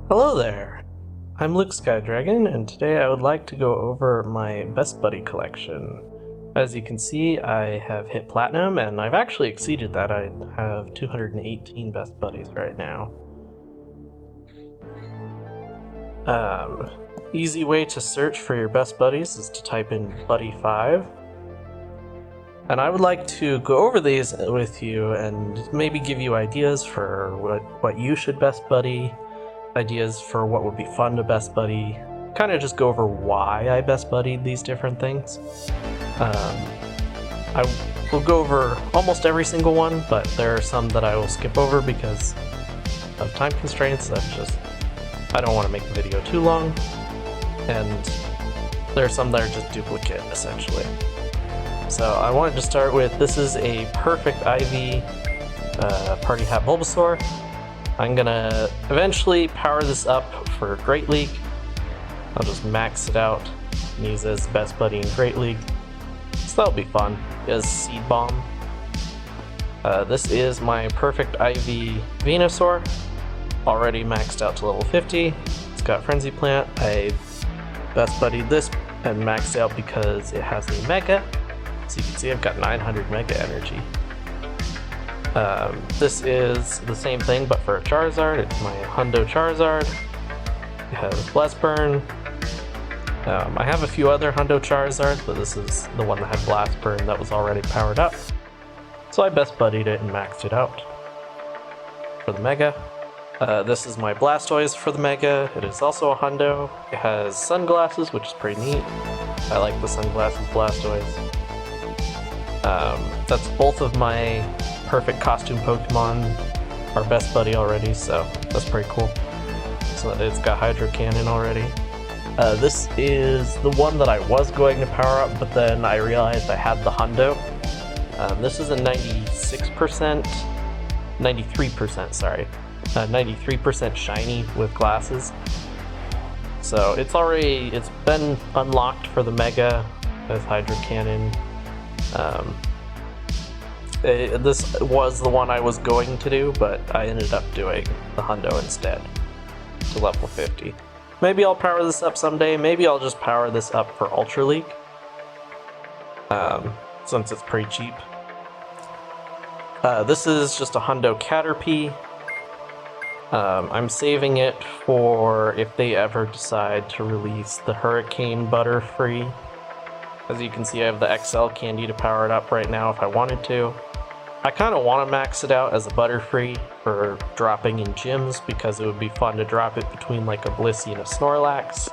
Hello there! I'm Luke Skydragon, and today I would like to go over my Best Buddy collection. As you can see, I have hit Platinum, and I've actually exceeded that. I have 218 Best Buddies right now. Easy way to search for your Best Buddies is to type in Buddy5. And I would like to go over these with you and maybe give you ideas for what you should Best Buddy, ideas for what would be fun to Best Buddy, kind of just go over why I Best Buddied these different things. I will go over almost every single one, but there are some that I will skip over because of time constraints. I don't want to make the video too long, and there are some that are just duplicate, essentially. So I wanted to start with, this is a perfect IV Party Hat Bulbasaur. I'm gonna eventually power this up for Great League. I'll just max it out and use it as Best Buddy in Great League. So that'll be fun. It has Seed Bomb. This is my perfect IV Venusaur. Already maxed out to level 50. It's got Frenzy Plant. I Best Buddied this and maxed out because it has a Mega. So you can see I've got 900 Mega Energy. This is the same thing but for a Charizard. It's my Hundo Charizard. It has Blast Burn. I have a few other Hundo Charizards, but this is the one that had Blast Burn that was already powered up. So I Best Buddied it and maxed it out for the Mega. This is my Blastoise for the Mega. It is also a Hundo. It has sunglasses, which is pretty neat. I like the sunglasses Blastoise. That's both of my perfect costume Pokemon are Best Buddy already, so that's pretty cool. So it's got Hydro Cannon already. This is the one that I was going to power up, but then I realized I had the Hundo. This is a 93% shiny with glasses. So it's been unlocked for the Mega with Hydro Cannon. This was the one I was going to do, but I ended up doing the Hundo instead to level 50. Maybe I'll power this up someday. Maybe I'll just power this up for Ultra League, since it's pretty cheap. This is just a Hundo Caterpie. I'm saving it for if they ever decide to release the Hurricane Butterfree. As you can see, I have the XL candy to power it up right now if I wanted to. I kind of want to max it out as a Butterfree for dropping in gyms because it would be fun to drop it between like a Blissey and a Snorlax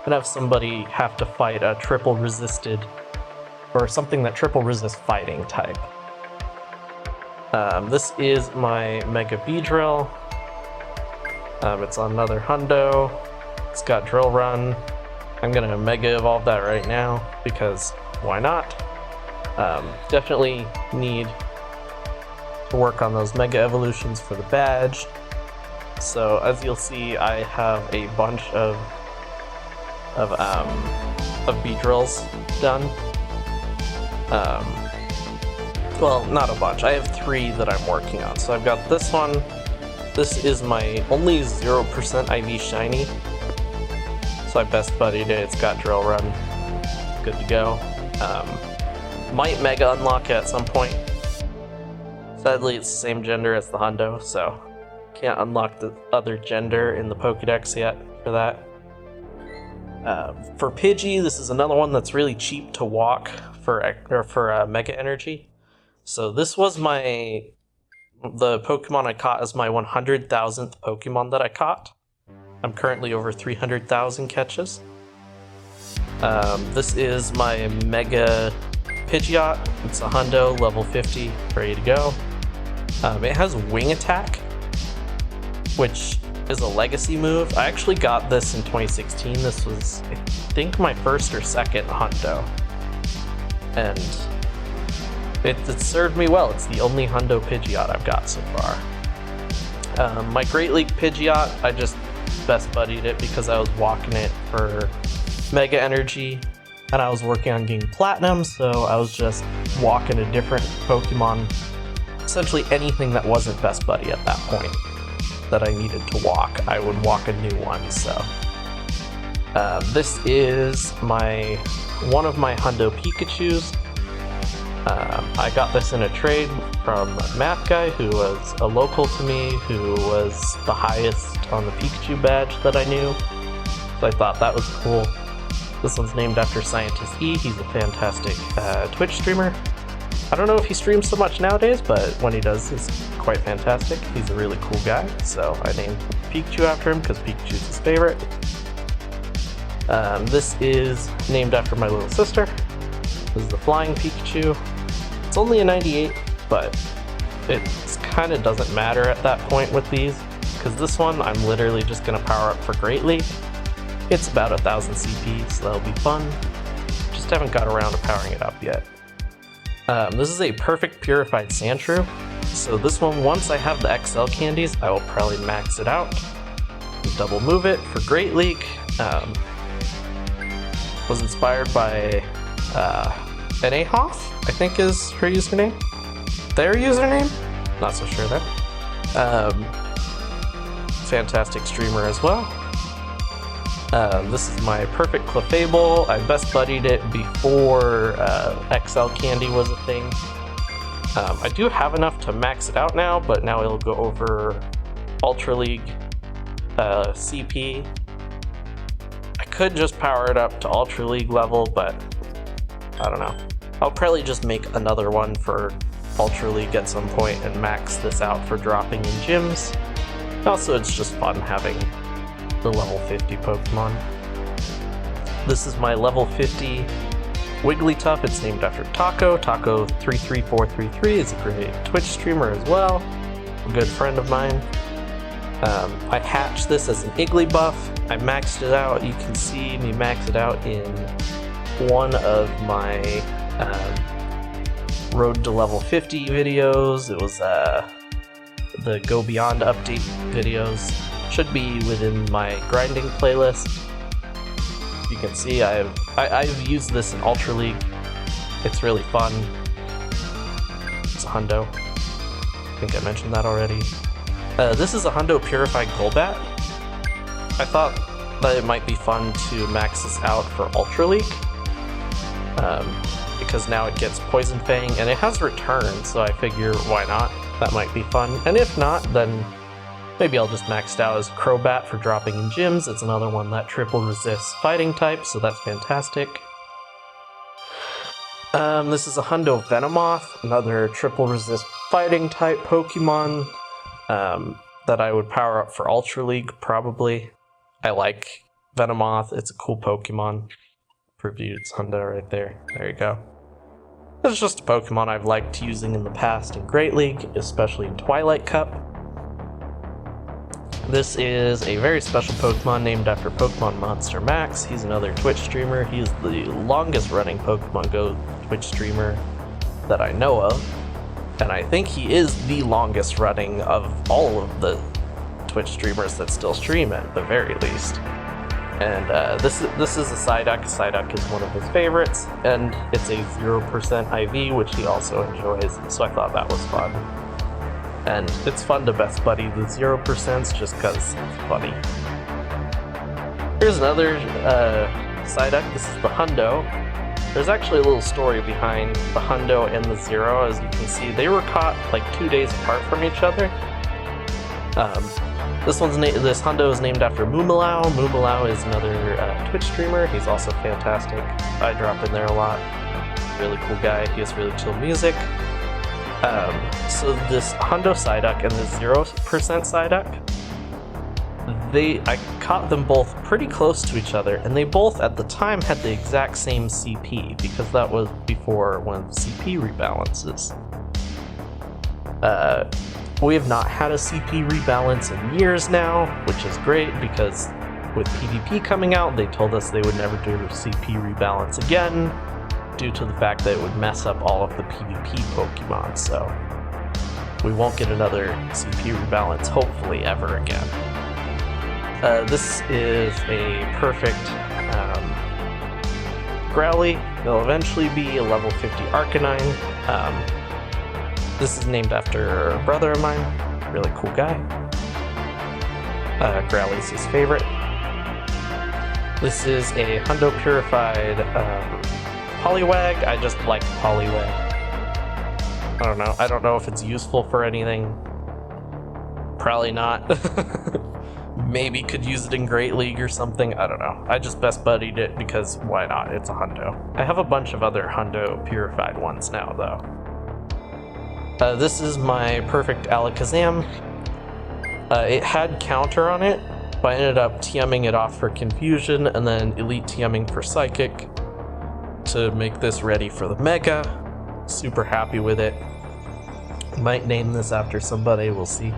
and have somebody have to fight a triple resisted or something that triple resist fighting type. This is my Mega Beedrill. It's another Hundo. It's got Drill Run. I'm gonna Mega Evolve that right now because why not? Definitely need to work on those Mega Evolutions for the badge. So as you'll see, I have a bunch of Beedrills done. Well, not a bunch. I have 3 that I'm working on. So I've got this one. This is my only 0% IV shiny. So I Best Buddied it. It's got Drill Run. Good to go. Might Mega unlock it at some point. Sadly, it's the same gender as the Hundo, so can't unlock the other gender in the Pokedex yet for that. For Pidgey, this is another one that's really cheap to walk for Mega Energy. So this was the Pokemon I caught as my 100,000th Pokemon that I caught. I'm currently over 300,000 catches. This is my Mega Pidgeot. It's a Hundo, level 50, ready to go. It has Wing Attack, which is a legacy move. I actually got this in 2016. This was, I think, my first or second Hundo. And it served me well. It's the only Hundo Pidgeot I've got so far. My Great League Pidgeot, I just Best Buddied it because I was walking it for Mega Energy and I was working on getting Platinum, so I was just walking a different Pokemon, essentially anything that wasn't Best Buddy at that point. that I needed to walk, I would walk a new one. So this is one of my Hundo Pikachus. I got this in a trade from a math guy who was a local to me, who was the highest on the Pikachu badge that I knew. So I thought that was cool. This one's named after Scientist E. He's a fantastic Twitch streamer. I don't know if he streams so much nowadays, but when he does, he's quite fantastic. He's a really cool guy, so I named Pikachu after him because Pikachu's his favorite. This is named after my little sister. This is the Flying Pikachu. It's only a 98, but it kind of doesn't matter at that point with these, because this one I'm literally just going to power up for Great League. It's about 1000 CP, so that'll be fun. Just haven't got around to powering it up yet. This is a perfect purified Sandshrew. So this one, once I have the XL candies, I will probably max it out. Double move it for Great League. Was inspired by Nahoth, I think is her username. Their username? Not so sure there. Fantastic streamer as well. This is my perfect Clefable. I best buddied it before XL Candy was a thing. I do have enough to max it out now, but now it'll go over Ultra League CP. I could just power it up to Ultra League level, but I don't know. I'll probably just make another one for Ultra League at some point and max this out for dropping in gyms. Also, it's just fun having the level 50 Pokemon. This is my level 50 Wigglytuff. It's named after Taco. Taco33433 is a great Twitch streamer as well, a good friend of mine. I hatched this as an Igglybuff. I maxed it out. You can see me max it out in one of my Road to Level 50 videos. It was the Go Beyond update videos. Should be within my grinding playlist. You can see I've used this in Ultra League. It's really fun. It's a Hundo. I think I mentioned that already. This is a Hundo Purified Golbat. I thought that it might be fun to max this out for Ultra League. Because now it gets Poison Fang and it has Return, so I figure why not? That might be fun. And if not, then maybe I'll just max it out as Crobat for dropping in gyms. It's another one that triple resists fighting type, so that's fantastic. This is a Hundo Venomoth, another triple resist fighting type Pokemon that I would power up for Ultra League, probably. I like Venomoth, it's a cool Pokemon. Previewed its Hundo right there. There you go. It's just a Pokemon I've liked using in the past in Great League, especially in Twilight Cup. This is a very special Pokemon named after Pokemon Monster Max. He's another Twitch streamer. He's the longest running Pokemon Go Twitch streamer that I know of. And I think he is the longest running of all of the Twitch streamers that still stream at the very least. And this is a Psyduck. Psyduck is one of his favorites, and it's a 0% IV, which he also enjoys, so I thought that was fun. And it's fun to best buddy the 0% just because it's funny. Here's another Psyduck. This is the Hundo. There's actually a little story behind the Hundo and the Zero. As you can see, they were caught like 2 days apart from each other. This Hundo is named after Moomalao. Moomalao is another Twitch streamer. He's also fantastic. I drop in there a lot. Really cool guy. He has really chill music. So this Hundo Psyduck and the 0% Psyduck, I caught them both pretty close to each other, and they both at the time had the exact same CP, because that was before one of the CP rebalances. We have not had a CP rebalance in years now, which is great because with PvP coming out, they told us they would never do a CP rebalance again due to the fact that it would mess up all of the PvP Pokemon, so we won't get another CP rebalance hopefully ever again. This is a perfect Growly. It'll eventually be a level 50 Arcanine. This is named after a brother of mine, really cool guy. Growlity's his favorite. This is a Hundo Purified Poliwag. I just like Poliwag. I don't know. I don't know if it's useful for anything. Probably not. Maybe could use it in Great League or something. I don't know. I just best buddied it because why not? It's a Hundo. I have a bunch of other Hundo Purified ones now, though. This is my perfect Alakazam. It had counter on it, but I ended up TMing it off for Confusion and then Elite TMing for Psychic to make this ready for the Mega. Super happy with it. Might name this after somebody, we'll see.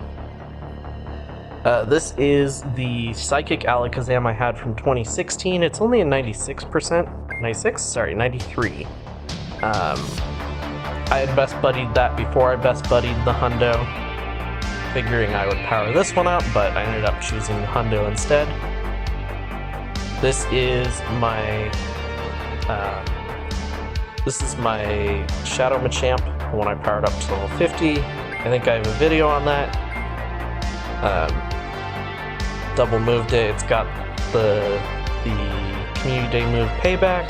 This is the Psychic Alakazam I had from 2016. It's only a 96%. 96? Sorry, 93. I had best buddied that before I best buddied the Hundo, figuring I would power this one up, but I ended up choosing the Hundo instead. This is my Shadow Machamp, the one I powered up to level 50. I think I have a video on that. Double moved it. It's got the Community Day move Payback.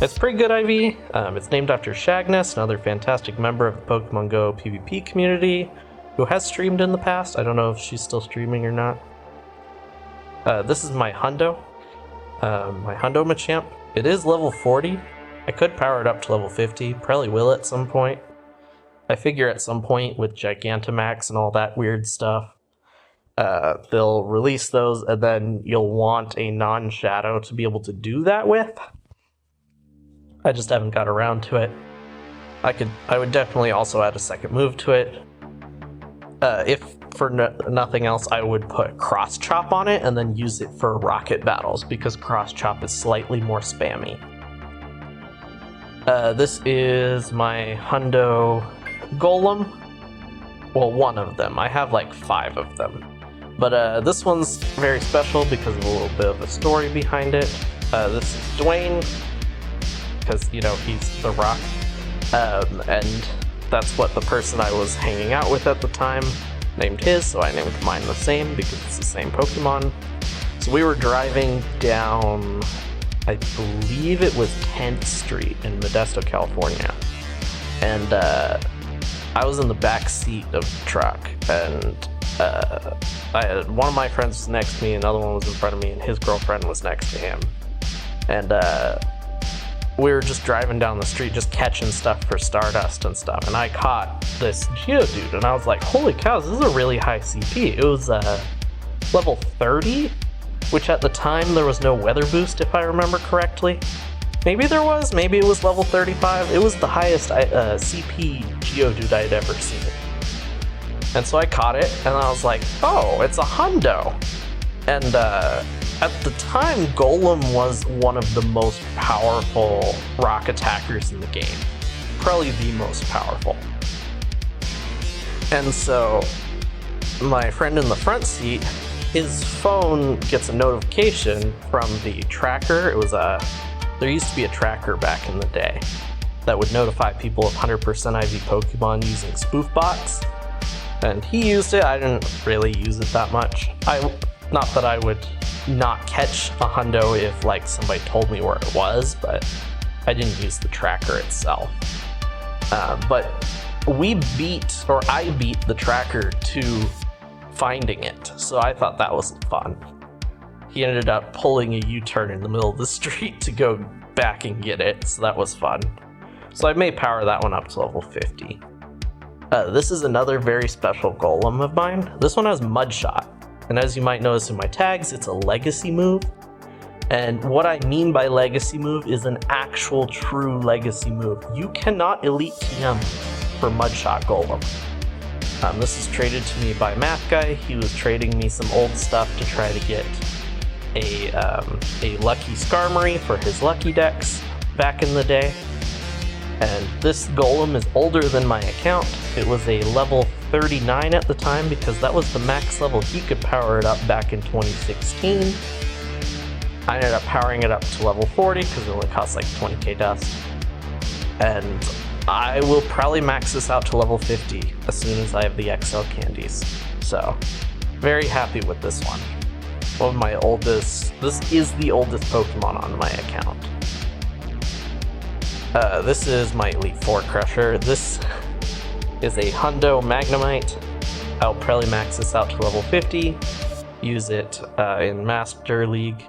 It's pretty good IV. It's named after Shagness, another fantastic member of the Pokemon Go PvP community who has streamed in the past. I don't know if she's still streaming or not. This is my Hundo. My Hundo Machamp. It is level 40. I could power it up to level 50. Probably will at some point. I figure at some point with Gigantamax and all that weird stuff, they'll release those and then you'll want a non-shadow to be able to do that with. I just haven't got around to it. I would definitely also add a second move to it. If for nothing else, I would put Cross Chop on it and then use it for rocket battles because Cross Chop is slightly more spammy. This is my Hundo Golem. Well, one of them. I have like 5 of them. But this one's very special because of a little bit of a story behind it. This is Dwayne, because, you know, he's The Rock. And that's what the person I was hanging out with at the time named his, so I named mine the same because it's the same Pokemon. So we were driving down, I believe it was 10th Street in Modesto, California. And I was in the back seat of the truck, and I had one of my friends was next to me, another one was in front of me, and his girlfriend was next to him. And we were just driving down the street, just catching stuff for Stardust and stuff, and I caught this Geodude, and I was like, holy cow, this is a really high CP. It was level 30, which at the time there was no weather boost, if I remember correctly. Maybe there was, maybe it was level 35. It was the highest CP Geodude I'd ever seen. And so I caught it, and I was like, oh, it's a Hundo. And at the time, Golem was one of the most powerful rock attackers in the game. Probably the most powerful. And so, my friend in the front seat, his phone gets a notification from the tracker. It was there used to be a tracker back in the day that would notify people of 100% IV Pokemon using spoof bots. And he used it. I didn't really use it that much. Not that I would not catch a Hundo if like somebody told me where it was, but I didn't use the tracker itself. But I beat the tracker to finding it, so I thought that was fun. He ended up pulling a U-turn in the middle of the street to go back and get it, so that was fun. So I may power that one up to level 50. This is another very special Golem of mine. This one has Mudshot. And as you might notice in my tags, it's a legacy move. And what I mean by legacy move is an actual true legacy move. You cannot Elite TM for Mudshot Golem. This is traded to me by Math Guy. He was trading me some old stuff to try to get a Lucky Skarmory for his Lucky Dex back in the day. And this Golem is older than my account. It was a level 39 at the time because that was the max level he could power it up back in 2016. I ended up powering it up to level 40 because it only costs like 20k dust. And I will probably max this out to level 50 as soon as I have the XL candies. So Very happy with this one. One of my oldest, this is the oldest Pokemon on my account. This is my Elite Four Crusher. This is a Hundo Magnemite. I'll probably max this out to level 50, use it in Master League.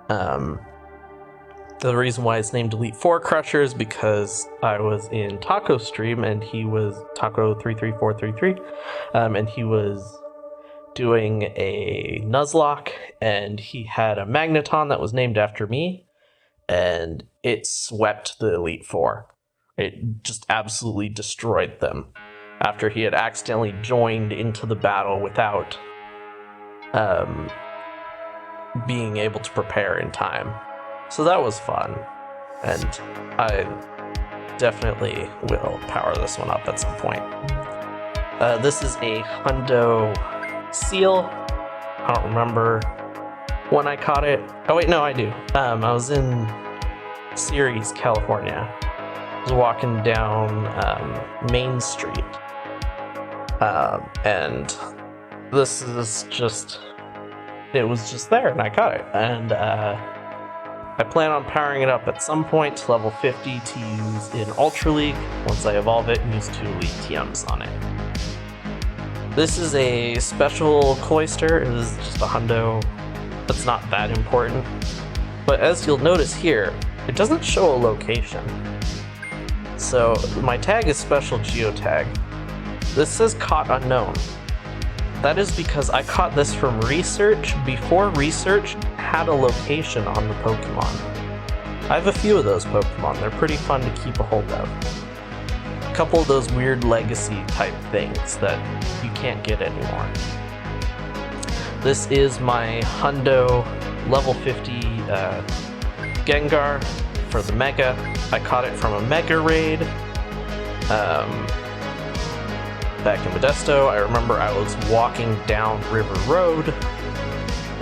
The reason why it's named Elite Four Crusher is because I was in Taco's stream and he was Taco33433, and he was doing a Nuzlocke and he had a Magneton that was named after me, and it swept the Elite Four. It just absolutely destroyed them after he had accidentally joined into the battle without being able to prepare in time. So that was fun, and I definitely will power this one up at some point. This is a Hundo Seal. I don't remember when I caught it. Oh wait, no, I do. I was in Ceres, California. I was walking down Main Street, and this is just, it was just there, and I caught it, and I plan on powering it up at some point to level 50 to use in Ultra League once I evolve it and use 2 Elite TMs on it. This is a special Cloyster. It is just a Hundo that's not that important, but as you'll notice here, it doesn't show a location. So my tag is Special Geotag. This says Caught Unknown. That is because I caught this from research before research had a location on the Pokemon. I have a few of those Pokemon. They're pretty fun to keep a hold of. A couple of those weird legacy type things that you can't get anymore. This is my Hundo level 50 Gengar for the Mega. I caught it from a Mega Raid. Back in Modesto, I remember I was walking down River Road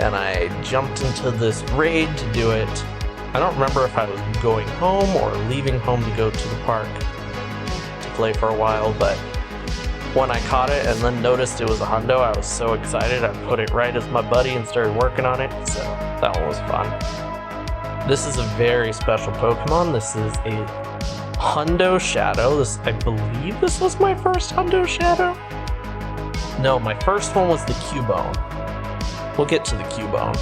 and I jumped into this raid to do it. I don't remember if I was going home or leaving home to go to the park to play for a while, but when I caught it and then noticed it was a Hundo, I was so excited I put it right as my buddy and started working on it, so that one was fun. This is a very special Pokemon. This is a Hundo Shadow. I believe this was my first Hundo Shadow? No, my first one was the Cubone. We'll get to the Cubone.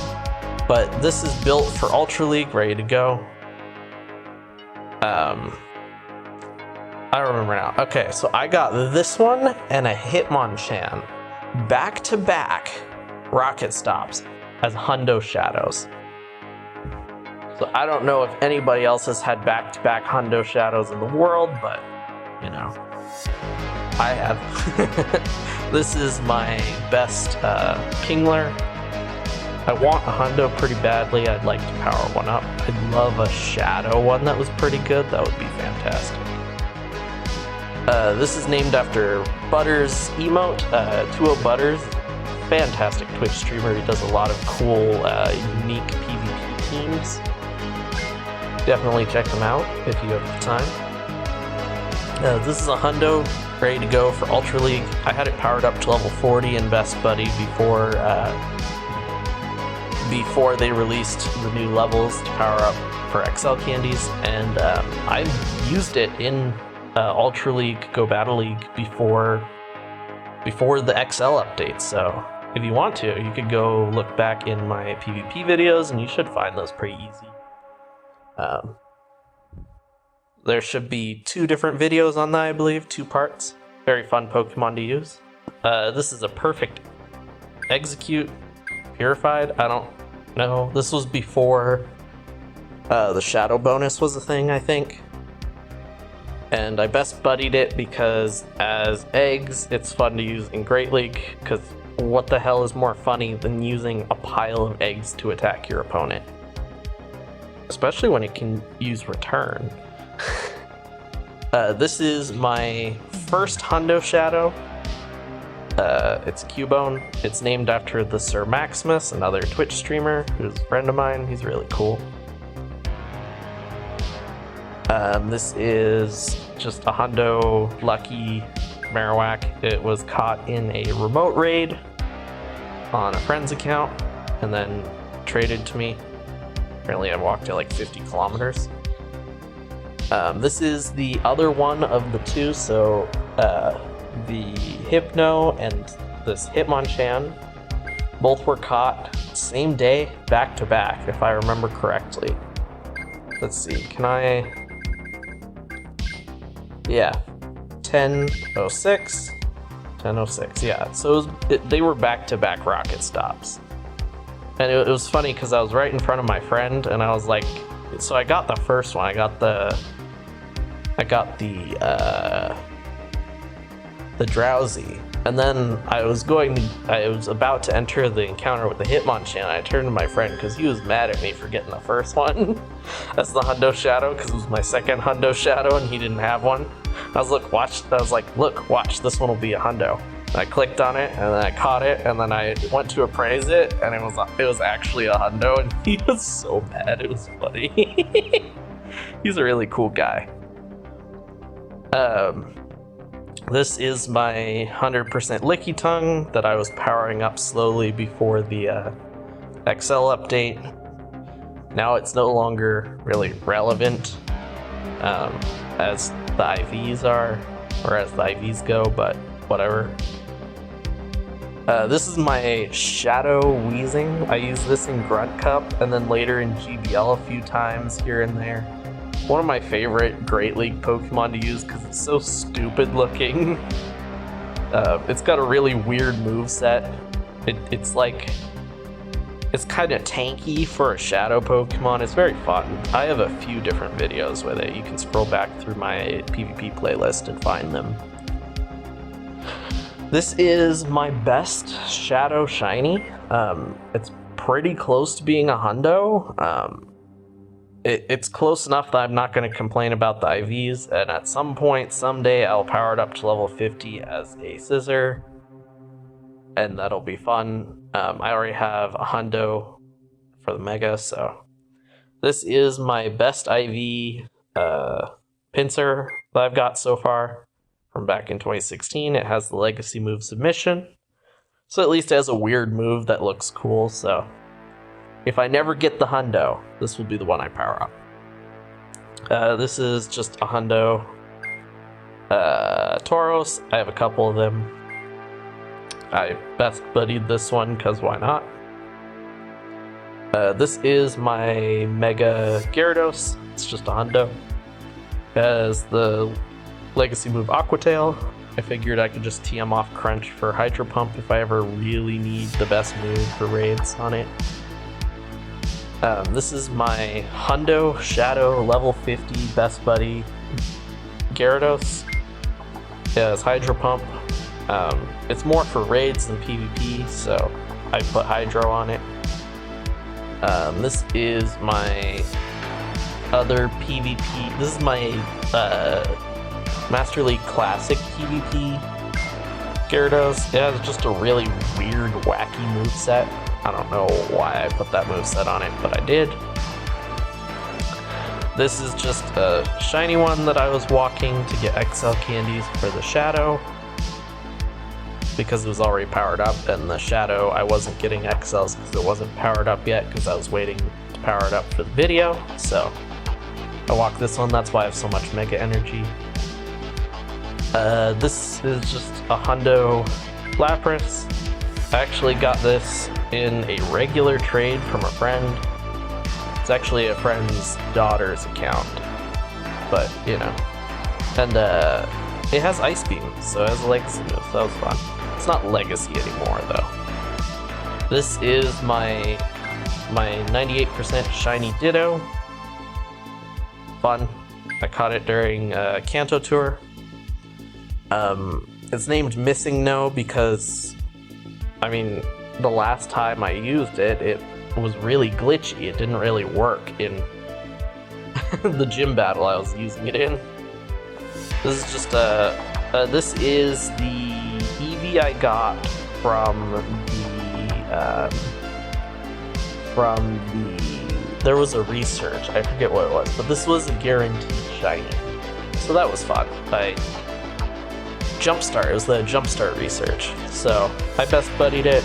But this is built for Ultra League, ready to go. I don't remember now. Okay, so I got this one and a Hitmonchan back-to-back Rocket Stops as Hundo Shadows. So I don't know if anybody else has had back-to-back Hundo Shadows in the world, but, you know, I have. This is my best Kingler. I want a Hundo pretty badly. I'd like to power one up. I'd love a Shadow one that was pretty good. That would be fantastic. This is named after Butters' emote. 2O Butters, fantastic Twitch streamer. He does a lot of cool, unique PvP teams. Definitely check them out if you have the time. This is a Hundo ready to go for Ultra League. I had it powered up to level 40 in Best Buddy before they released the new levels to power up for XL candies, and I used it in Ultra League, Go Battle League before the XL update. So if you want to, you could go look back in my PvP videos, and you should find those pretty easy. There should be 2 different videos on that, I believe, 2 parts. Very fun Pokemon to use. This is a perfect Execute Purified. I don't know. This was before the Shadow bonus was a thing, I think. And I best buddied it because as eggs, it's fun to use in Great League, because what the hell is more funny than using a pile of eggs to attack your opponent? Especially when it can use return. This is my first Hundo Shadow. It's Cubone. It's named after the Sir Maximus, another Twitch streamer who's a friend of mine. He's really cool. This is just a Hundo Lucky Marowak. It was caught in a remote raid on a friend's account and then traded to me. Apparently I walked it like 50 kilometers. This is the other one of the two, so the Hypno and this Hitmonchan both were caught same day, back to back, if I remember correctly. Let's see, can I... Yeah, 10:06, 10:06, yeah. So they were back-to-back rocket stops. And it was funny because I was right in front of my friend, and I was like, so I got the first one, I got the Drowsy, and then I was about to enter the encounter with the Hitmonchan, and I turned to my friend because he was mad at me for getting the first one as the Hundo Shadow, because it was my second Hundo Shadow and he didn't have one. I was like, look, watch, this one will be a Hundo. And I clicked on it, and then I caught it, and then I went to appraise it, and it was actually a Hundo, and he was so mad. It was funny. He's a really cool guy. This is my 100% Licky Tongue that I was powering up slowly before the XL update. Now it's no longer really relevant as the IVs are, or as the IVs go, but whatever. This is my Shadow Wheezing. I use this in Grunt Cup and then later in GBL a few times here and there. One of my favorite Great League Pokemon to use because it's so stupid looking. It's got a really weird moveset. It's kind of tanky for a Shadow Pokemon. It's very fun. I have a few different videos with it. You can scroll back through my PvP playlist and find them. This is my best Shadow Shiny. It's pretty close to being a Hundo. It's close enough that I'm not going to complain about the IVs, and at some point, someday, I'll power it up to level 50 as a Scissor, and that'll be fun. I already have a Hundo for the Mega, so this is my best IV Pinsir that I've got so far from back in 2016. It has the Legacy move Submission, so at least it has a weird move that looks cool, so if I never get the Hundo, this will be the one I power up. This is just a Hundo Tauros. I have a couple of them. I best buddied this one because why not? This is my Mega Gyarados. It's just a Hundo. It has the Legacy move Aqua Tail. I figured I could just TM off Crunch for Hydro Pump if I ever really need the best move for raids on it. This is my Hundo Shadow level 50 best buddy Gyarados. It has Hydro Pump. It's more for raids than PvP, so I put Hydro on it. This is my other PvP. This is my Master League Classic PvP Gyarados. It has just a really weird, wacky moveset. I don't know why I put that moveset on it, but I did. This is just a shiny one that I was walking to get XL candies for the Shadow, because it was already powered up, and the Shadow I wasn't getting XLs because it wasn't powered up yet because I was waiting to power it up for the video, so I walked this one. That's why I have so much Mega Energy. This is just a Hundo Lapras. I actually got this in a regular trade from a friend. It's actually a friend's daughter's account, but you know. And it has Ice Beam, so it has a Legacy move, so that was fun. It's not Legacy anymore though. This is my 98% Shiny Ditto. Fun. I caught it during Kanto Tour. It's named Missing No because, I mean, the last time I used it, it was really glitchy. It didn't really work in the gym battle I was using it in. This is just this is the Eevee I got from the there was a research, I forget what it was, but this was a guaranteed shiny, so that was fun. Jumpstart, it was the Jumpstart research, so I best buddied it,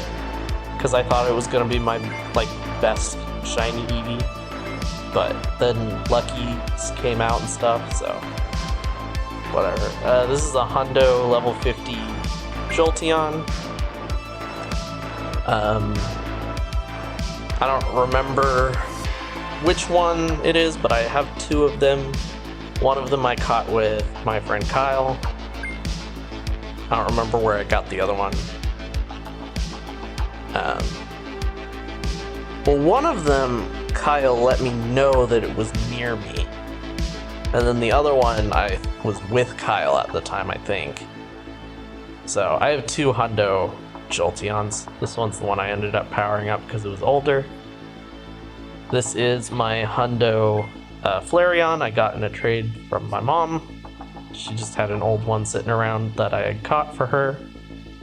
because I thought it was going to be my like best shiny Eevee, but then Lucky's came out and stuff, so whatever. This is a Hundo level 50 Jolteon. I don't remember which one it is, but I have two of them. One of them I caught with my friend Kyle. I don't remember where I got the other one. Well, one of them, Kyle let me know that it was near me. And then the other one, I was with Kyle at the time, I think. So I have two Hundo Jolteons. This one's the one I ended up powering up because it was older. This is my Hundo Flareon I got in a trade from my mom. She just had an old one sitting around that I had caught for her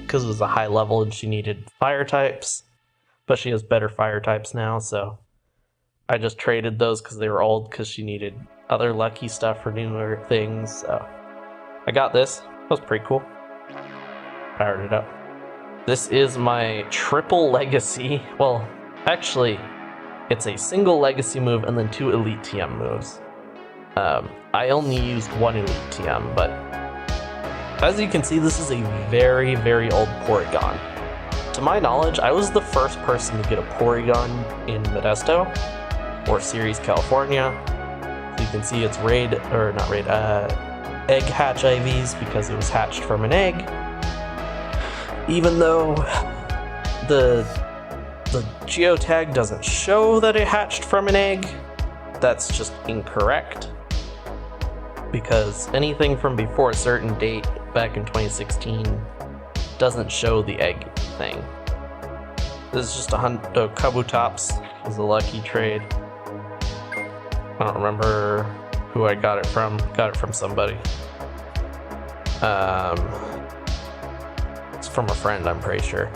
because it was a high level and she needed fire types. But she has better fire types now, so I just traded those because they were old because she needed other lucky stuff for newer things. So I got this. That was pretty cool. Powered it up. This is my triple legacy. Well, actually, it's a single legacy move and then two elite TM moves. I only used one elite TM, but as you can see, this is a very, very old Porygon. To my knowledge, I was the first person to get a Porygon in Modesto, or Series California. So you can see it's egg hatch IVs because it was hatched from an egg. Even though the geotag doesn't show that it hatched from an egg, that's just incorrect. Because anything from before a certain date back in 2016 doesn't show the egg thing. This is just a Hundo Kabutops. It was a lucky trade. I don't remember who I got it from. Got it from somebody. It's from a friend, I'm pretty sure.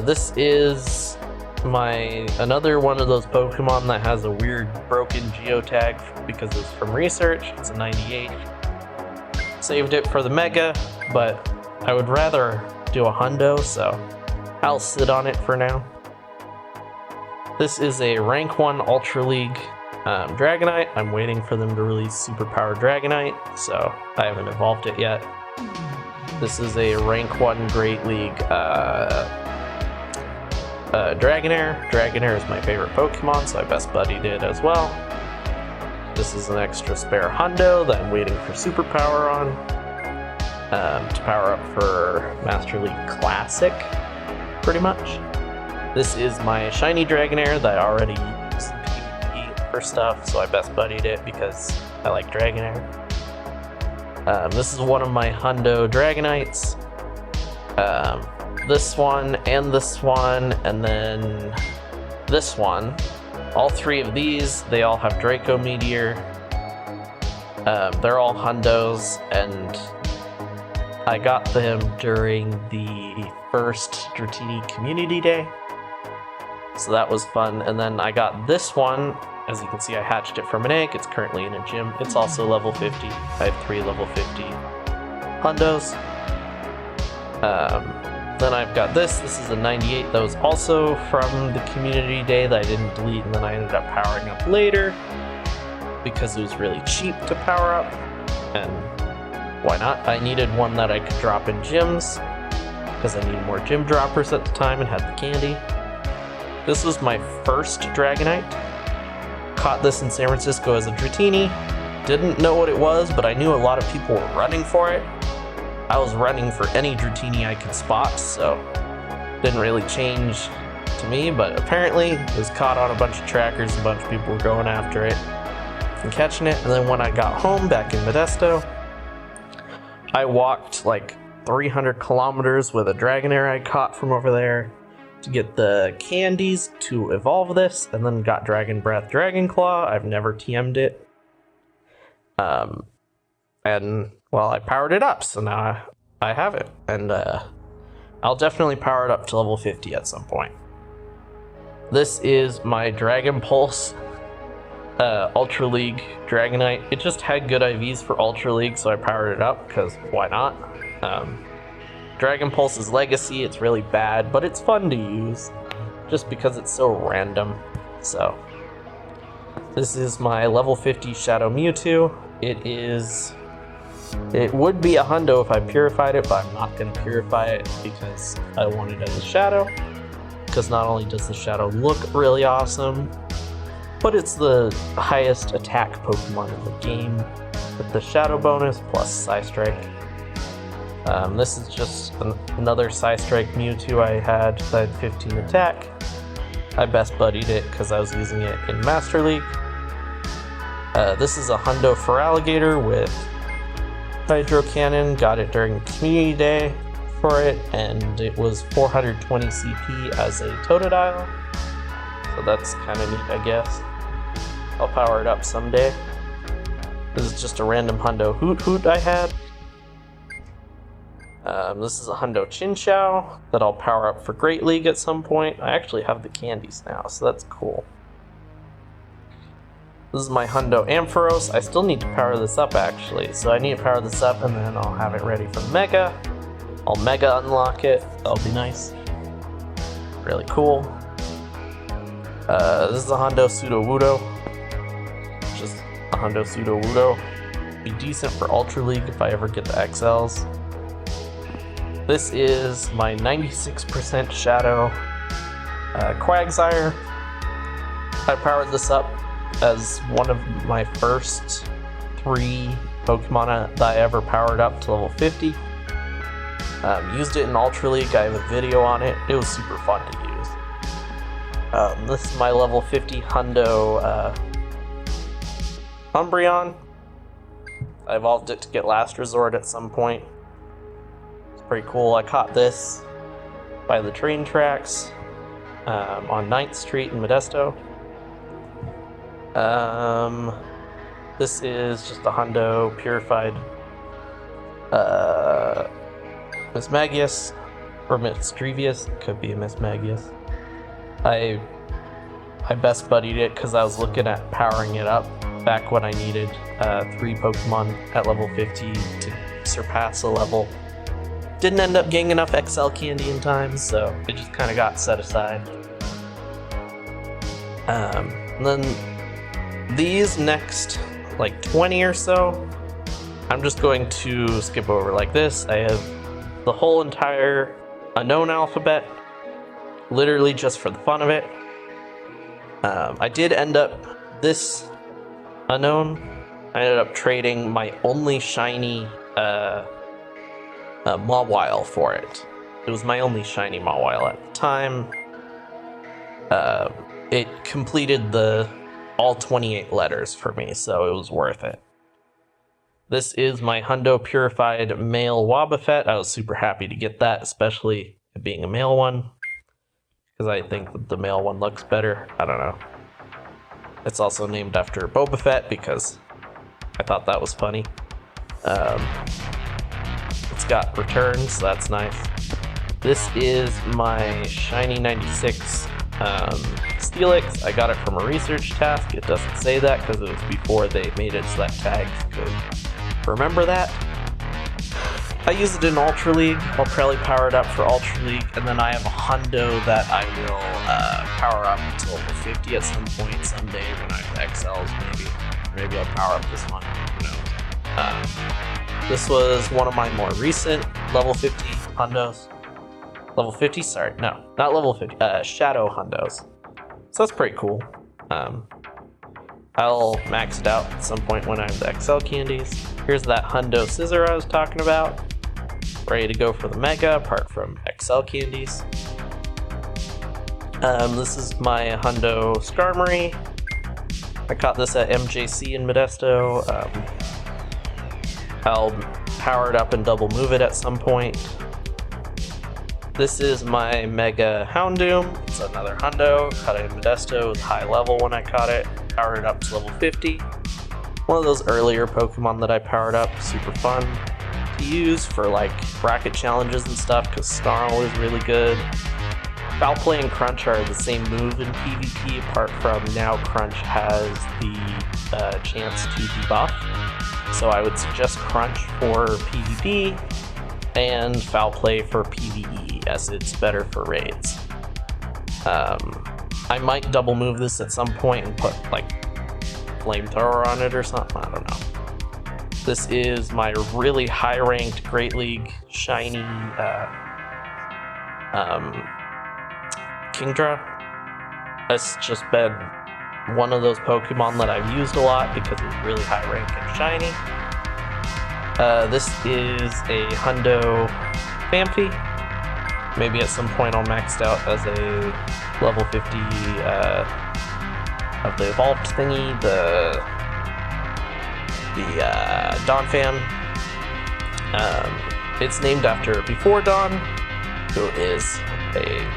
This is another one of those Pokemon that has a weird broken geotag because it's from research. It's a 98. Saved it for the Mega, but I would rather do a Hundo, so I'll sit on it for now. This is a rank 1 Ultra League Dragonite. I'm waiting for them to release Superpower Dragonite, so I haven't evolved it yet. This is a rank 1 Great League Dragonair. Dragonair is my favorite Pokemon, so I best buddied it as well. This is an extra spare Hundo that I'm waiting for Superpower on. To power up for Master League Classic, pretty much. This is my Shiny Dragonair that I already used in PvP for stuff, so I best buddied it because I like Dragonair. This is one of my Hundo Dragonites. This one, and then this one. All three of these, they all have Draco Meteor. They're all Hundos, and I got them during the first Dratini Community Day. So that was fun. And then I got this one. As you can see, I hatched it from an egg. It's currently in a gym. It's also level 50. I have 3 level 50 Hundos. Then I've got this. This is a 98 that was also from the Community Day that I didn't delete, and then I ended up powering up later because it was really cheap to power up. And why not? I needed one that I could drop in gyms because I needed more gym droppers at the time and had the candy. This was my first Dragonite. Caught this in San Francisco as a Dratini. Didn't know what it was, but I knew a lot of people were running for it. I was running for any Dratini I could spot, so didn't really change to me, but apparently it was caught on a bunch of trackers. A bunch of people were going after it and catching it. And then when I got home back in Modesto, I walked like 300 kilometers with a Dragonair I caught from over there to get the candies to evolve this, and then got Dragon Breath, Dragon Claw. I've never TM'd it. And well, I powered it up, so now I have it, and I'll definitely power it up to level 50 at some point. This is my Dragon Pulse Ultra League Dragonite. It just had good IVs for Ultra League, so I powered it up, because why not? Dragon Pulse's legacy, it's really bad, but it's fun to use. just because it's so random. So, this is my level 50 Shadow Mewtwo. It would be a Hundo if I purified it, but I'm not going to purify it because I want it as a Shadow. Because not only does the Shadow look really awesome, but it's the highest attack Pokemon in the game with the Shadow bonus plus Psystrike. This is just another Psystrike Mewtwo I had that had 15 attack. I best buddied it because I was using it in Master League. This is a Hundo Feraligatr with Hydro Cannon. Got it during Community Day for it, and it was 420 CP as a Totodile. So that's kind of neat, I guess. I'll power it up someday. This is just a random Hundo Hoot I had. This is a Hundo Chinchou that I'll power up for Great League at some point. I actually have the candies now, so that's cool. This is my Hundo Ampharos. I still need to power this up actually, so I need to power this up and then I'll have it ready for Mega. I'll Mega unlock it, that'll be nice. Really cool. This is a Hundo Sudowoodo. Just a Hundo Sudowoodo. Be decent for Ultra League if I ever get the XLs. This is my 96% Shadow Quagsire. I powered this up as one of my first 3 Pokemon that I ever powered up to level 50. Used it in Ultra League, I have a video on it. It was super fun to use. This is my level 50 Hundo Umbreon. I evolved it to get Last Resort at some point. It's pretty cool. I caught this by the train tracks on 9th Street in Modesto. This is just a Hundo Purified Mismagius, or Misdrevius, could be a Mismagius. I best buddied it because I was looking at powering it up back when I needed 3 Pokemon at level 50 to surpass a level. Didn't end up getting enough XL candy in time, so it just kind of got set aside. And then these next like 20 or so, I'm just going to skip over like this. I have the whole entire unknown alphabet, literally just for the fun of it. I did end up, this unknown, I ended up trading my only shiny Mawile for it. It was my only shiny Mawile at the time. It completed all 28 letters for me, so it was worth it. This is my Hundo Purified Male Wobbuffet. I was super happy to get that, especially it being a male one, because I think that the male one looks better. I don't know. It's also named after Boba Fett because I thought that was funny. It's got returns, so that's nice. This is my Shiny 96 Steelix. I got it from a research task. It doesn't say that because it was before they made it so that tags could remember that. I use it in Ultra League. I'll probably power it up for Ultra League, and then I have a Hundo that I will power up to level 50 at some point someday when I have XLs, maybe. Maybe I'll power up this one, who knows. This was one of my more recent level 50 Hundos. Level 50? Sorry, no, not level 50, Shadow Hundos. So that's pretty cool. I'll max it out at some point when I have the XL candies. Here's that Hundo Scizor I was talking about. Ready to go for the Mega, apart from XL candies. This is my Hundo Skarmory. I caught this at MJC in Modesto. I'll power it up and double move it at some point. This is my Mega Houndoom. It's another Hundo. Caught it in Modesto. It was high level when I caught it. Powered it up to level 50. One of those earlier Pokemon that I powered up. Super fun to use for like bracket challenges and stuff because Snarl is really good. Foul Play and Crunch are the same move in PvP, apart from now Crunch has the chance to debuff. So I would suggest Crunch for PvP and Foul Play for PvE, as it's better for raids. I might double move this at some point and put like Flamethrower on it or something, I don't know. This is my really high ranked Great League shiny Kingdra. It's just been one of those Pokemon that I've used a lot because it's really high rank and shiny. This is a Hundo Phanpy. Maybe at some point I'll max out as a level 50 of the evolved thingy, the Donphan. It's named after Before Dawn, who is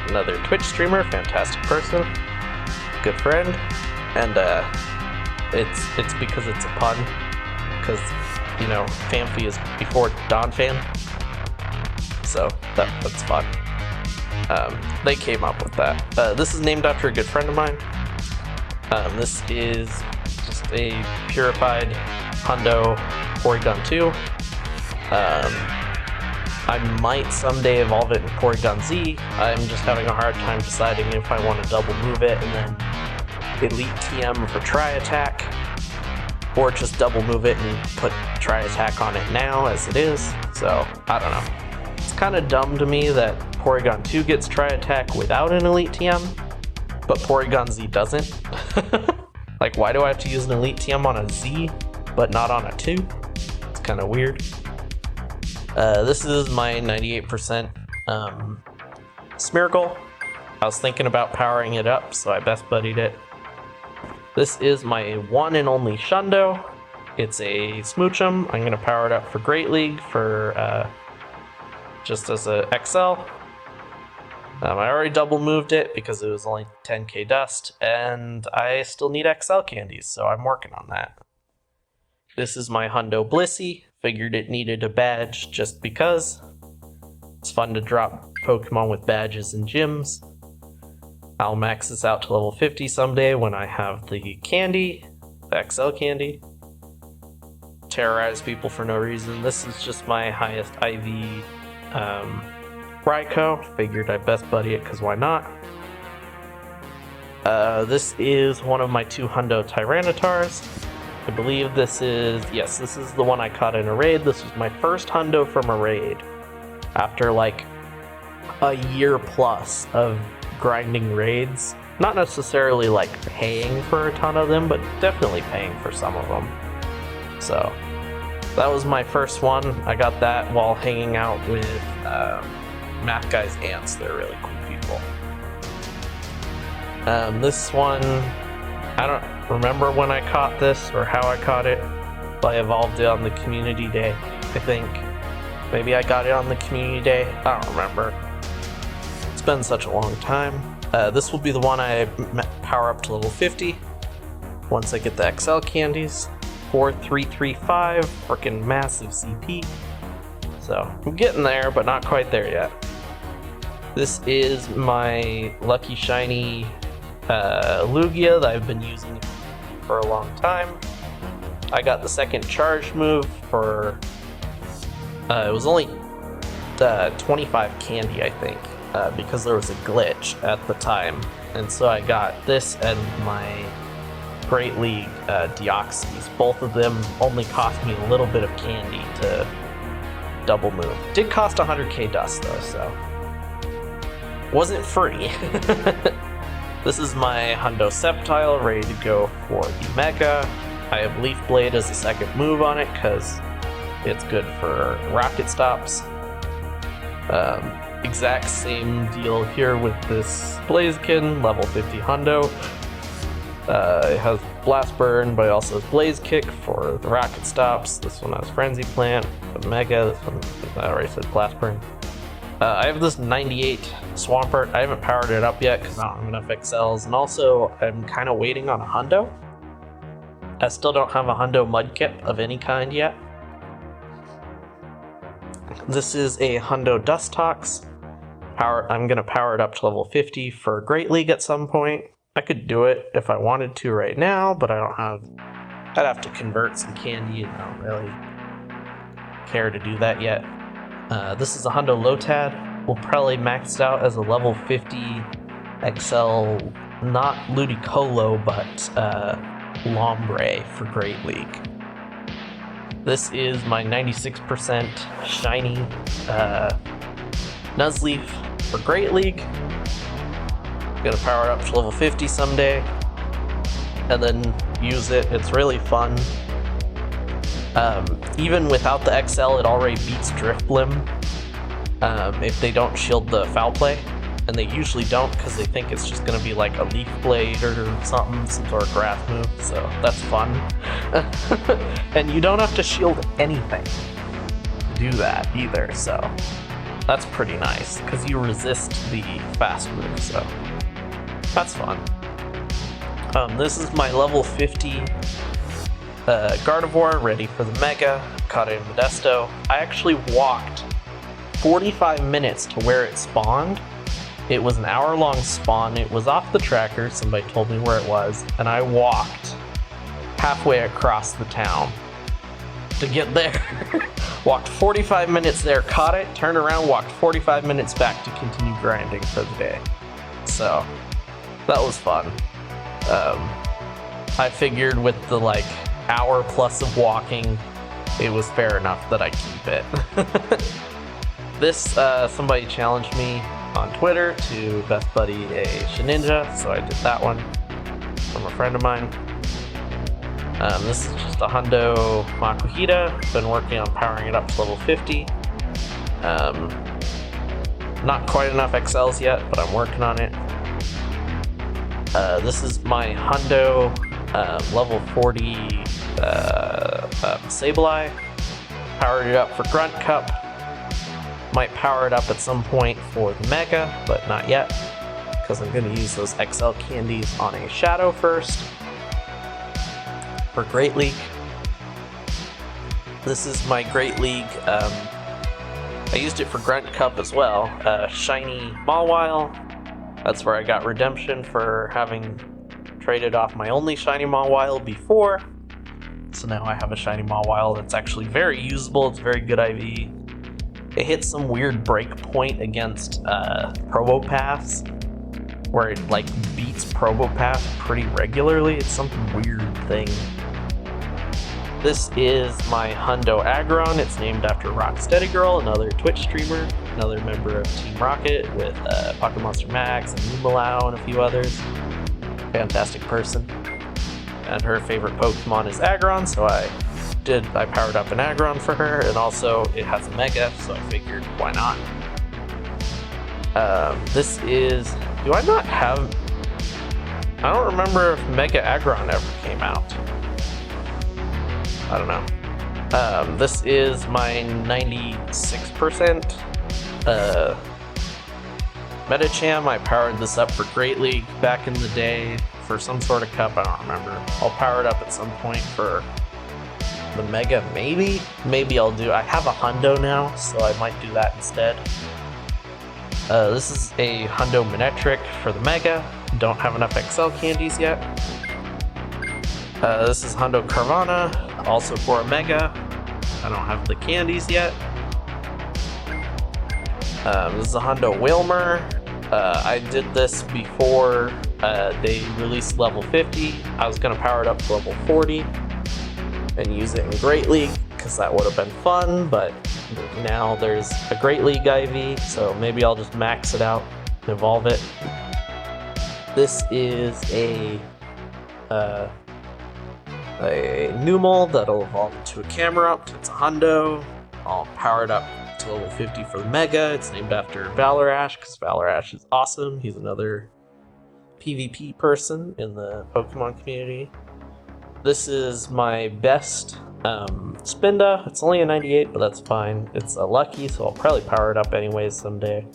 another Twitch streamer, fantastic person, good friend, and it's because it's a pun, because you know Phanpy is before Donphan, so that's fun. They came up with that. This is named after a good friend of mine. This is just a purified Hundo Porygon 2. I might someday evolve it in Porygon Z. I'm just having a hard time deciding if I want to double move it and then Elite TM for Tri-Attack, or just double move it and put Tri-Attack on it now as it is. So, I don't know. It's kind of dumb to me that Porygon 2 gets Tri-Attack without an Elite TM, but Porygon Z doesn't. Like, why do I have to use an Elite TM on a Z, but not on a 2? It's kind of weird. This is my 98% Smeargle. I was thinking about powering it up, so I best buddied it. This is my one and only Shundo. It's a Smoochum. I'm going to power it up for Great League for just as a XL. I already double moved it because it was only 10k dust, and I still need XL candies, so I'm working on that. This is my Hundo Blissey. Figured it needed a badge just because. It's fun to drop Pokemon with badges in gyms. I'll max this out to level 50 someday when I have the candy, the XL candy. Terrorize people for no reason. This is just my highest IV Raikou. Figured I'd best buddy it because why not? This is one of my 2 Hundo Tyrannitars. I believe this is, yes, this is the one I caught in a raid. This was my first Hundo from a raid after like a year plus of grinding raids. Not necessarily like paying for a ton of them, but definitely paying for some of them. So that was my first one. I got that while hanging out with Math Guy's aunts. They're really cool people. This one, I don't remember when I caught this or how I caught it, but I evolved it on the community day, I think. Maybe I got it on the community day, I don't remember. It's been such a long time. This will be the one I power up to level 50 once I get the XL candies. 4335, freaking massive CP. So I'm getting there, but not quite there yet. This is my lucky shiny Lugia that I've been using for a long time. I got the second charge move for it was only 25 candy, I think, because there was a glitch at the time, and so I got this and my Great League Deoxys. Both of them only cost me a little bit of candy to double move. Did cost 100k dust though, so wasn't free. This is my Hundo Sceptile, ready to go for the Mega. I have Leaf Blade as a second move on it because it's good for rocket stops. Exact same deal here with this Blaziken, level 50 Hundo. It has Blast Burn, but it also has Blaze Kick for the rocket stops. This one has Frenzy Plant, the Mega. This one, I already said Blast Burn. I have this 98 Swampert. I haven't powered it up yet because I don't have enough XLs, and also I'm kind of waiting on a Hundo. I still don't have a Hundo Mudkip of any kind yet. This is a Hundo Dustox. I'm going to power it up to level 50 for Great League at some point. I could do it if I wanted to right now, but I don't have... I'd have to convert some candy, and I don't really care to do that yet. This is a Hundo Lotad. We'll probably max it out as a level 50 XL, not Ludicolo, but Lombre for Great League. This is my 96% shiny Nuzleaf for Great League. Gonna power it up to level 50 someday, and then use it. It's really fun. Even without the XL, it already beats Drifblim if they don't shield the Foul Play. And they usually don't because they think it's just going to be like a Leaf Blade or something, some sort of grass move, so that's fun. And you don't have to shield anything to do that either, so that's pretty nice because you resist the fast move, so that's fun. This is my level 50 Gardevoir, ready for the Mega. Caught it in Modesto. I actually walked 45 minutes to where it spawned. It was an hour-long spawn. It was off the tracker. Somebody told me where it was, and I walked halfway across the town to get there. Walked 45 minutes there, caught it, turned around, walked 45 minutes back to continue grinding for the day. So that was fun. I figured with the like hour plus of walking, it was fair enough that I keep it. This, somebody challenged me on Twitter to best buddy a Shedinja, so I did that one from a friend of mine. This is just a Hundo Makuhita. Been working on powering it up to level 50. Not quite enough XLs yet, but I'm working on it. This is my Hundo level 40 Sableye. Powered it up for Grunt Cup. Might power it up at some point for the Mega, but not yet, because I'm going to use those XL candies on a Shadow first for Great League. This is my Great League. I used it for Grunt Cup as well. Shiny Mawile. That's where I got redemption for having traded off my only Shiny Mawile before. So now I have a Shiny Mawile that's actually very usable. It's very good IV. It hits some weird break point against Probopaths, where it like beats Probopath pretty regularly. It's some weird thing. This is my Hundo Agron. It's named after Rocksteady Girl, another Twitch streamer, another member of Team Rocket with Pocket Monster Max and Moomallow and a few others. Fantastic person. And her favorite Pokemon is Agron, so I powered up an Agron for her, and also it has a Mega, so I figured, why not? This is... do I not have... I don't remember if Mega Agron ever came out. I don't know. This is my 96% Metacham. I powered this up for Great League back in the day for some sort of cup, I don't remember. I'll power it up at some point for the Mega, maybe? Maybe I'll do... I have a Hundo now, so I might do that instead. This is a Hundo Manectric for the Mega. Don't have enough XL candies yet. This is Hundo Carvana, also for a Mega. I don't have the candies yet. This is a Hundo Wilmer. I did this before they released level 50. I was going to power it up to level 40 and use it in Great League, because that would have been fun, but now there's a Great League IV, so maybe I'll just max it out and evolve it. This is a Numel that'll evolve into a Camerupt. It's a Hundo. I'll power it up to level 50 for the Mega. It's named after Valorash, because Valorash is awesome. He's another PvP person in the Pokemon community. This is my best Spinda. It's only a 98, but that's fine. It's a Lucky, so I'll probably power it up anyways someday.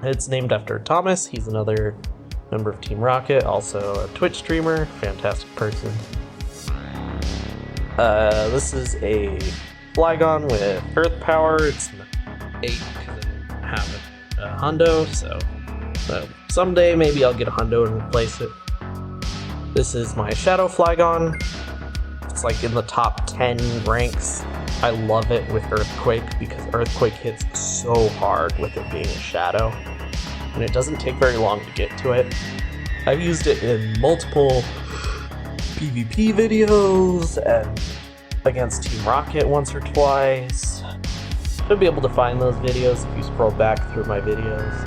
It's named after Thomas. He's another member of Team Rocket, also a Twitch streamer, fantastic person. This is a Flygon with Earth Power. It's 8 because I didn't have a Hundo, so someday maybe I'll get a Hundo and replace it. This is my Shadow Flygon. It's like in the top 10 ranks. I love it with Earthquake because Earthquake hits so hard with it being a Shadow. and it doesn't take very long to get to it. I've used it in multiple PvP videos and against Team Rocket once or twice. You'll be able to find those videos if you scroll back through my videos.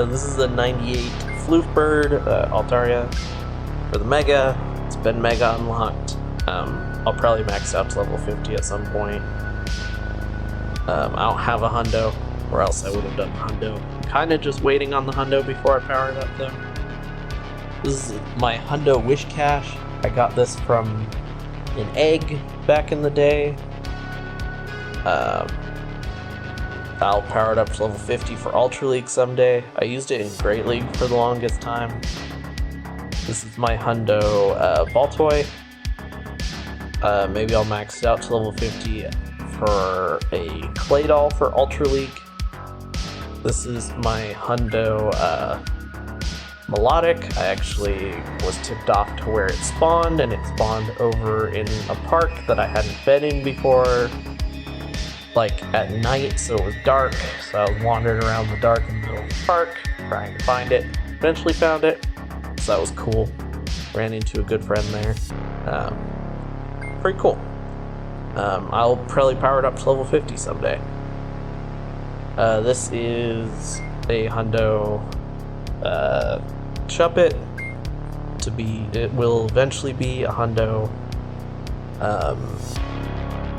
This is a 98 Floof Bird, Altaria for the Mega. It's been Mega unlocked. I'll probably max out to level 50 at some point. I don't have a Hundo, or else I would have done Hundo. I'm kind of just waiting on the Hundo before I power it up though. This is my Hundo Wish Cache. I got this from an egg back in the day. I'll power it up to level 50 for Ultra League someday. I used it in Great League for the longest time. This is my Hundo Baltoy. Maybe I'll max it out to level 50 for a Clay Doll for Ultra League. This is my Hundo Melodic. I actually was tipped off to where it spawned, and it spawned over in a park that I hadn't been in before, like at night, so it was dark, so I was wandering around the dark in the middle of the park, trying to find it. Eventually found it, so that was cool. Ran into a good friend there. Pretty cool. I'll probably power it up to level 50 someday. This is a Hundo Shuppet. It will eventually be a Hundo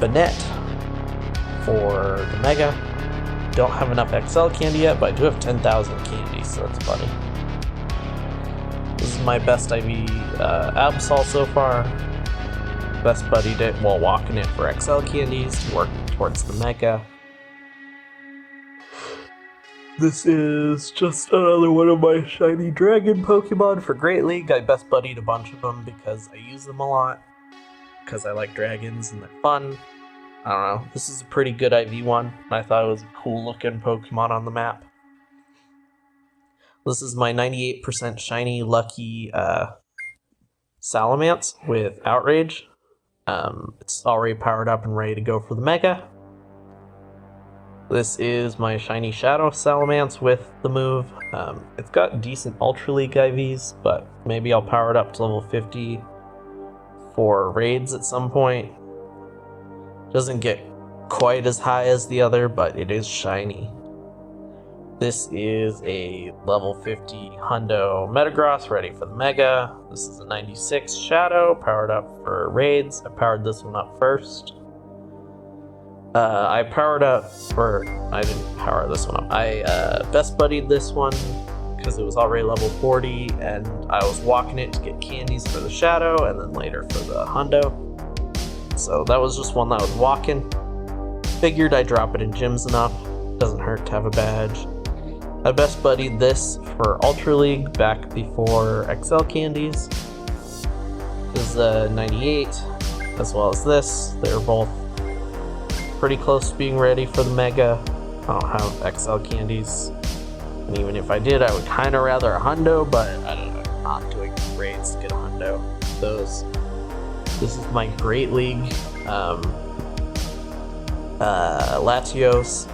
Banette for the Mega. Don't have enough XL candy yet, but I do have 10,000 candy, so that's funny. This is my best IV Absol so far. Best buddied it while walking it for XL candies to work towards the Mega. This is just another one of my shiny dragon Pokemon for Great League. I best buddied a bunch of them because I use them a lot. Because I like dragons and they're fun. I don't know. This is a pretty good IV one. I thought it was a cool looking Pokemon on the map. This is my 98% shiny lucky Salamance with Outrage. It's already powered up and ready to go for the Mega. This is my shiny Shadow Salamance with the move. It's got decent Ultra League IVs, but maybe I'll power it up to level 50 for raids at some point. Doesn't get quite as high as the other, but it is shiny. This is a level 50 Hundo Metagross ready for the Mega. This is a 96 Shadow, powered up for raids. I powered this one up first. I didn't power this one up. I best buddied this one because it was already level 40, and I was walking it to get candies for the Shadow and then later for the Hundo. So that was just one that I was walking. Figured I'd drop it in gyms enough. Doesn't hurt to have a badge. I best buddied this for Ultra League back before XL candies. This is a 98, as well as this. They're both pretty close to being ready for the Mega. I don't have XL candies, and even if I did, I would kind of rather a Hundo, but I don't know, I'm not doing raids to get a Hundo. This is my Great League Latios.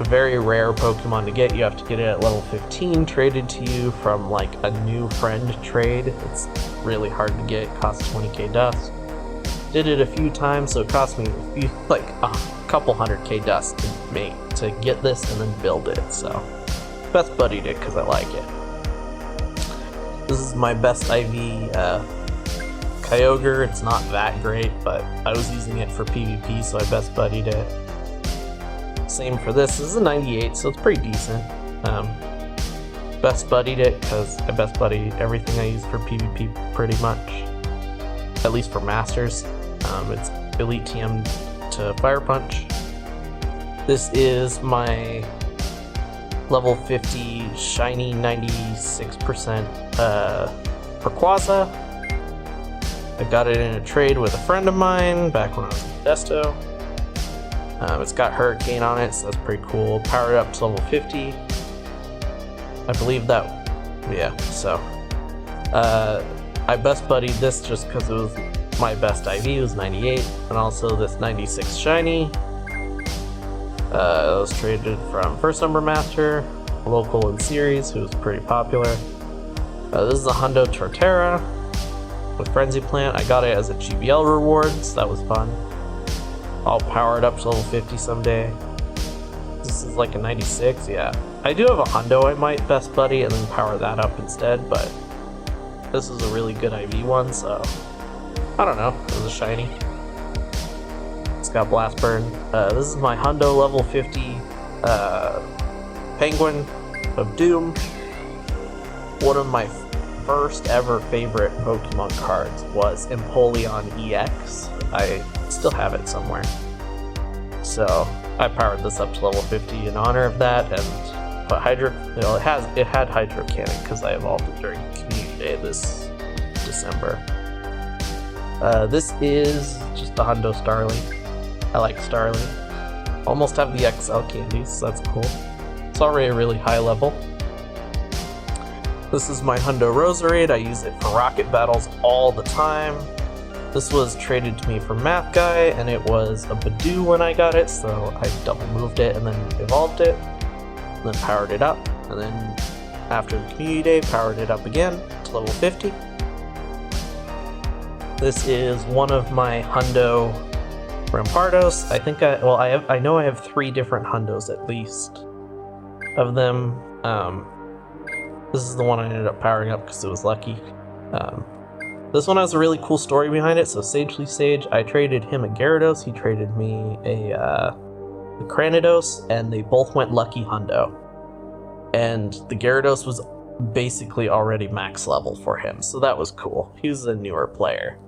A very rare Pokemon to get. You have to get it at level 15, traded to you from like a new friend trade. It's really hard to get, it costs 20k dust. Did it a few times, so it cost me like a couple 100k dust to get this and then build it, so best buddied it because I like it. This is my best IV Kyogre. It's not that great, but I was using it for PvP, so I best buddied it. Same for this. This is a 98, so it's pretty decent. Best buddied it because I best buddy everything I use for PvP pretty much, at least for Masters. It's Elite TM to Fire Punch. This is my level 50 shiny 96% Rayquaza. I got it in a trade with a friend of mine back when I was in Modesto. It's got Hurricane on it, so that's pretty cool. Powered up to level 50. I believe that, yeah, so. I best buddied this just because it was my best IV, it was 98, and also this 96 shiny. It was traded from First Number Master local in series who was pretty popular. This is a Hundo Torterra with Frenzy Plant. I got it as a GBL reward, so that was fun. I'll power it up to level 50 someday. This is like a 96, yeah. I do have a Hundo I might Best Buddy and then power that up instead, but this is a really good IV one, so I don't know. It was a shiny. It's got Blast Burn. This is my Hundo level 50 Penguin of Doom. One of my first ever favorite Pokemon cards was Empoleon EX. I still have it somewhere. So I powered this up to level 50 in honor of that, and put Hydro. You know, it had Hydro Cannon because I evolved it during Community Day this December. This is just the Hundo Starly. I like Starly. Almost have the XL candies, so that's cool. It's already a really high level. This is my Hundo Roserade. I use it for rocket battles all the time. This was traded to me from Math Guy, and it was a Badoo when I got it, so I double moved it and then evolved it, and then powered it up, and then after the Community Day, powered it up again to level 50. This is one of my Hundo Rampardos. I know I have 3 different Hundos at least of them. This is the one I ended up powering up because it was lucky. This one has a really cool story behind it. So Sagely Sage, I traded him a Gyarados, he traded me a Cranidos, and they both went lucky Hundo. And the Gyarados was basically already max level for him, so that was cool. He was a newer player.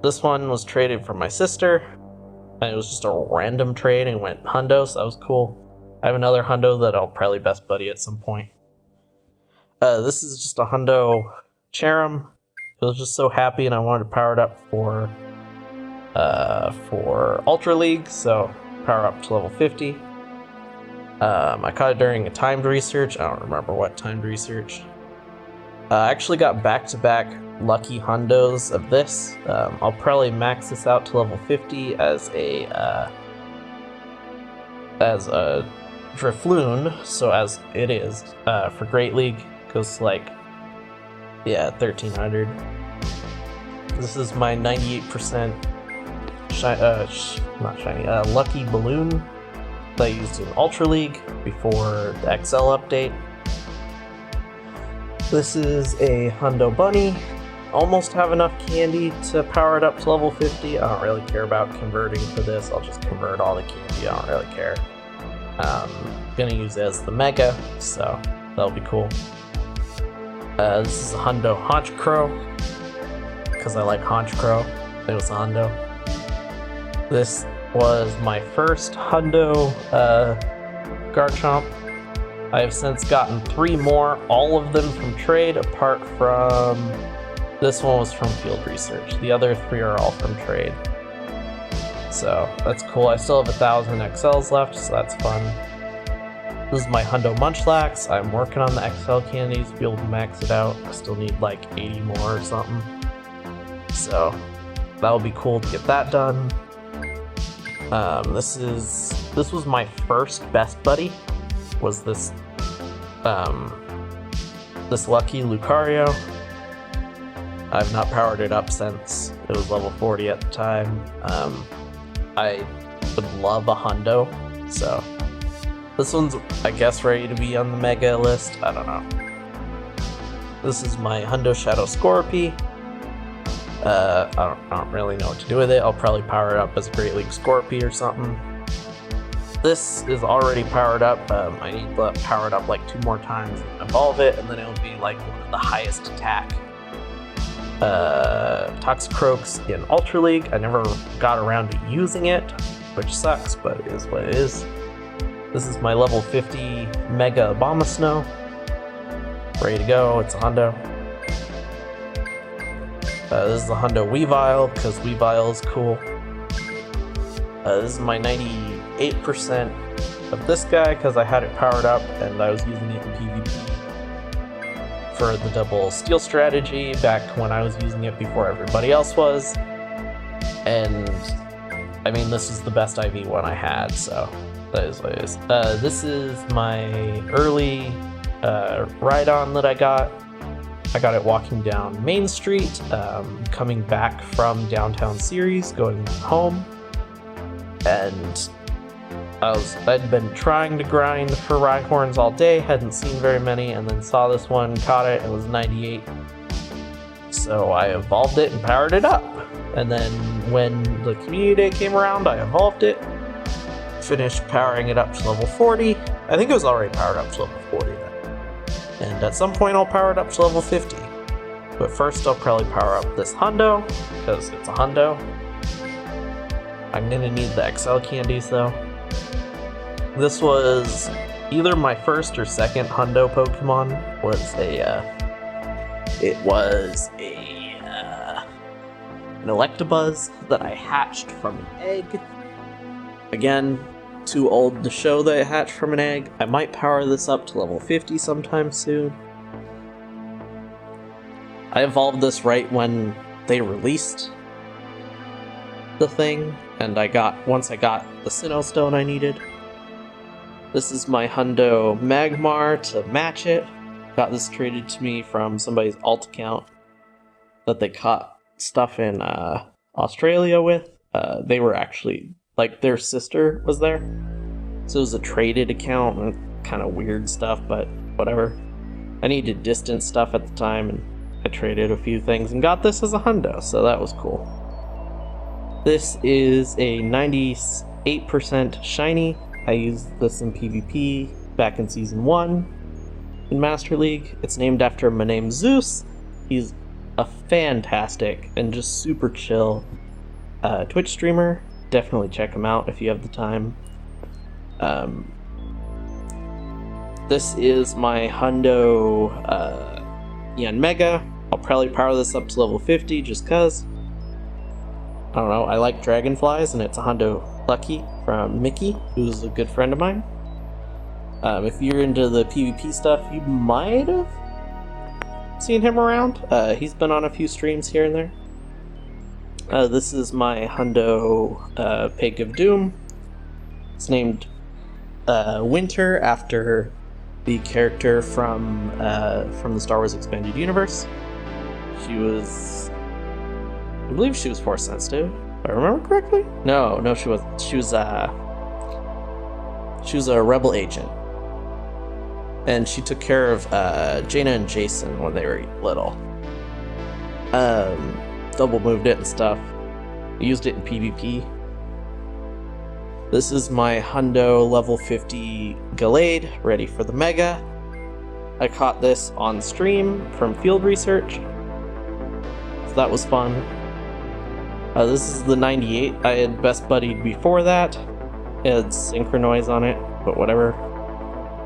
This one was traded from my sister, and it was just a random trade and went Hundo, so that was cool. I have another Hundo that I'll probably Best Buddy at some point. This is just a Hundo Charum. I was just so happy and I wanted to power it up for Ultra League, so power up to level 50. I caught it during a timed research. I don't remember what timed research. I actually got back-to-back lucky Hundos of this. I'll probably max this out to level 50 as a Drifloon, so as it is for Great League, goes to like, yeah, 1300. This is my 98% lucky balloon that I used in Ultra League before the XL update. This is a Hundo Bunny. Almost have enough candy to power it up to level 50. I don't really care about converting for this. I'll just convert all the candy. I don't really care. Gonna use it as the Mega, so that'll be cool. This is a Hundo Honchkrow, because I like Honchkrow. It was a Hundo. This was my first Hundo Garchomp. I have since gotten 3 more, all of them from trade, apart from this one was from field research. The other 3 are all from trade. So that's cool. I still have 1,000 XLs left, so that's fun. This is my Hundo Munchlax. I'm working on the XL candies to be able to max it out. I still need like 80 more or something. So that'll be cool to get that done. This was my first Best Buddy. Was this this lucky Lucario. I've not powered it up since it was level 40 at the time. I would love a Hundo, so this one's, I guess, ready to be on the Mega list. I don't know. This is my Hundo Shadow Scorpy. I don't really know what to do with it. I'll probably power it up as a Great League Scorpy or something. This is already powered up. I need to power it up like 2 more times and evolve it, and then it'll be like one of the highest attack Toxicroaks in Ultra League. I never got around to using it, which sucks, but it is what it is. This is my level 50 Mega Abomasnow. Ready to go. It's a Hundo. This is the Hundo Weavile, because Weavile is cool. This is my 98% of this guy, because I had it powered up and I was using it in PvP for the double steal strategy back when I was using it before everybody else was. And I mean, this is the best IV one I had, so That is what it is. This is my early ride-on that I got. I got it walking down Main Street, coming back from Downtown Series, going home. And I'd been trying to grind for Rhyhorns all day, hadn't seen very many, and then saw this one, caught it, it was 98. So I evolved it and powered it up. And then when the community day came around, I evolved it, finished powering it up to level 40. I think it was already powered up to level 40 then. And at some point I'll power it up to level 50. But first I'll probably power up this Hundo, because it's a Hundo. I'm gonna need the XL candies though. This was either my first or second Hundo Pokemon. It was an Electabuzz that I hatched from an egg. Again, too old to show that I hatched from an egg. I might power this up to level 50 sometime soon. I evolved this right when they released the thing, and once I got the Sinnoh Stone I needed. This is my Hundo Magmar to match it. Got this traded to me from somebody's alt account that they caught stuff in Australia with. They were actually, like, their sister was there. So it was a traded account and kind of weird stuff, but whatever. I needed distant stuff at the time, and I traded a few things and got this as a Hundo, so that was cool. This is a 98% shiny. I used this in PvP back in Season 1 in Master League. It's named after my name Zeus. He's a fantastic and just super chill Twitch streamer. Definitely check him out if you have the time. This is my Hundo Mega. I'll probably power this up to level 50 just cause. I don't know, I like dragonflies, and it's a Hundo Lucky from Mickey, who's a good friend of mine. If you're into the PvP stuff, you might have seen him around. He's been on a few streams here and there. This is my Hundo Pig of Doom. It's named Winter after the character from the Star Wars Expanded Universe. I believe she was Force sensitive, if I remember correctly. No, she wasn't. She was a rebel agent, and she took care of Jaina and Jason when they were little. Double moved it and stuff. Used it in PvP. This is my Hundo level 50 Gallade, ready for the Mega. I caught this on stream from field research, so that was fun. This is the 98. I had best buddied before that. It had Synchronoise on it, but whatever.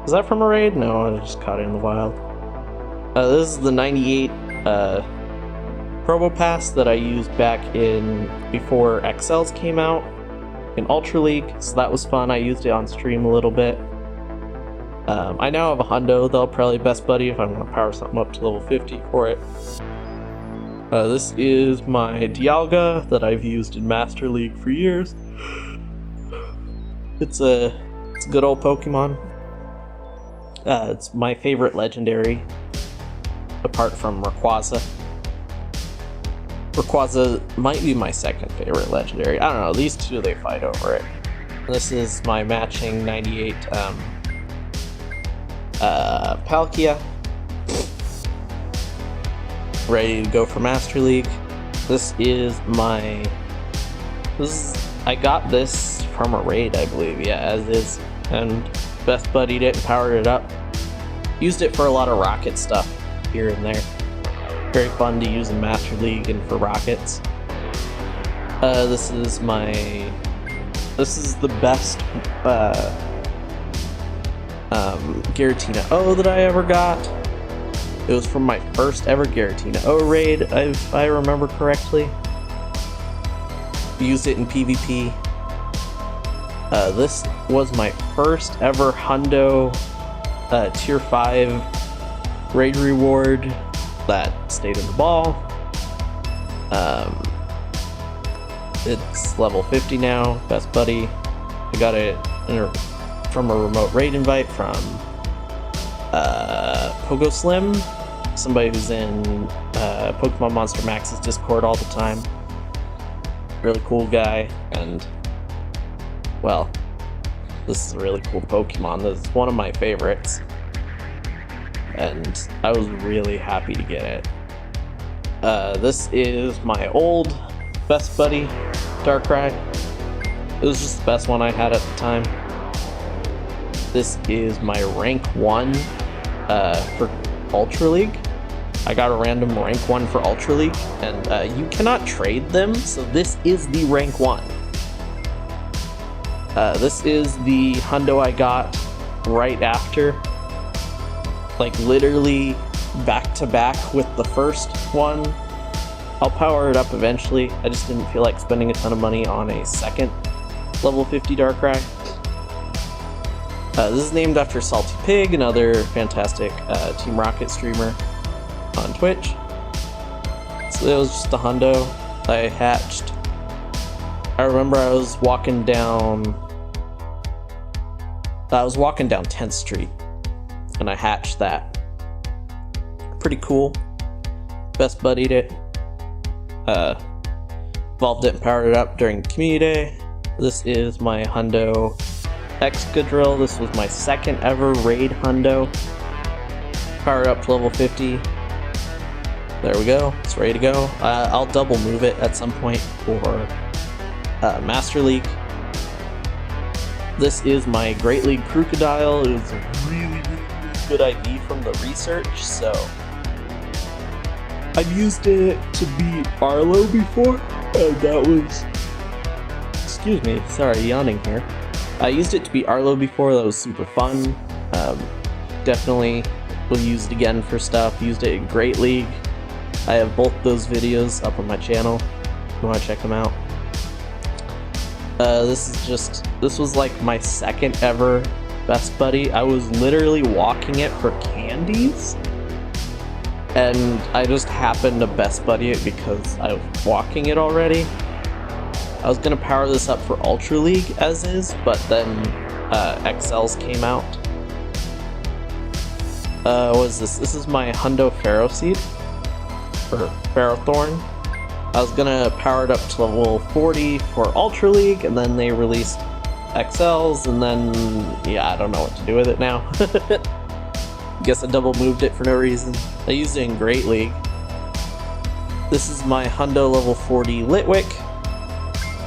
Is that from a raid? No, I just caught it in the wild. This is the 98 Probopass that I used back in before XLs came out in Ultra League, so that was fun. I used it on stream a little bit. I now have a Hundo that I'll probably best buddy if I'm going to power something up to level 50 for it. This is my Dialga that I've used in Master League for years. It's a good old Pokemon. It's my favorite legendary, apart from Rayquaza. Rayquaza might be my second favorite legendary. I don't know, these two, they fight over it. This is my matching 98 Palkia. Ready to go for Master League. I got this from a raid, I believe, yeah, as is, and best buddied it and powered it up. Used it for a lot of rocket stuff here and there. Very fun to use in Master League and for rockets. This is the best Giratina O that I ever got. It was from my first ever Giratina O raid, if I remember correctly. Used it in PvP. This was my first ever Hundo Tier 5 raid reward that stayed in the ball. It's level 50 now, best buddy. I got it from a remote raid invite from Pogo Slim, somebody who's in Pokemon Monster Max's Discord all the time. Really cool guy, and well, this is a really cool Pokemon. This is one of my favorites, and I was really happy to get it. This is my old best buddy, Darkrai. It was just the best one I had at the time. This is my rank 1 for Ultra League. I got a random rank 1 for Ultra League, and you cannot trade them, so this is the rank 1. This is the Hundo I got right after, like literally back to back with the first one. I'll power it up eventually. I just didn't feel like spending a ton of money on a second level 50 Darkrai. This is named after Salty Pig, another fantastic Team Rocket streamer on Twitch. So it was just a Hundo I hatched. I remember I was walking down 10th Street and I hatched that. Pretty cool. Best buddied it. Evolved it and powered it up during Community Day. This is my Hundo Excadrill. This was my second ever raid Hundo. Powered up to level 50. There we go. It's ready to go. I'll double move it at some point for Master League. This is my Great League Crocodile. It was a really good IV from the research, so I've used it to beat Arlo before, and that was... Excuse me, sorry, yawning here. I used it to beat Arlo before, that was super fun. Definitely will use it again for stuff. Used it in Great League. I have both those videos up on my channel if you want to check them out. This was like my second ever best buddy. I was literally walking it for candies, and I just happened to best buddy it because I was walking it already. I was gonna power this up for Ultra League as is, but then XLs came out. What is this? This is my Hundo Ferroseed, or Ferrothorn. I was gonna power it up to level 40 for Ultra League, and then they released XLs, and then, yeah, I don't know what to do with it now. Guess I double moved it for no reason. I used it in Great League. This is my Hundo level 40 Litwick.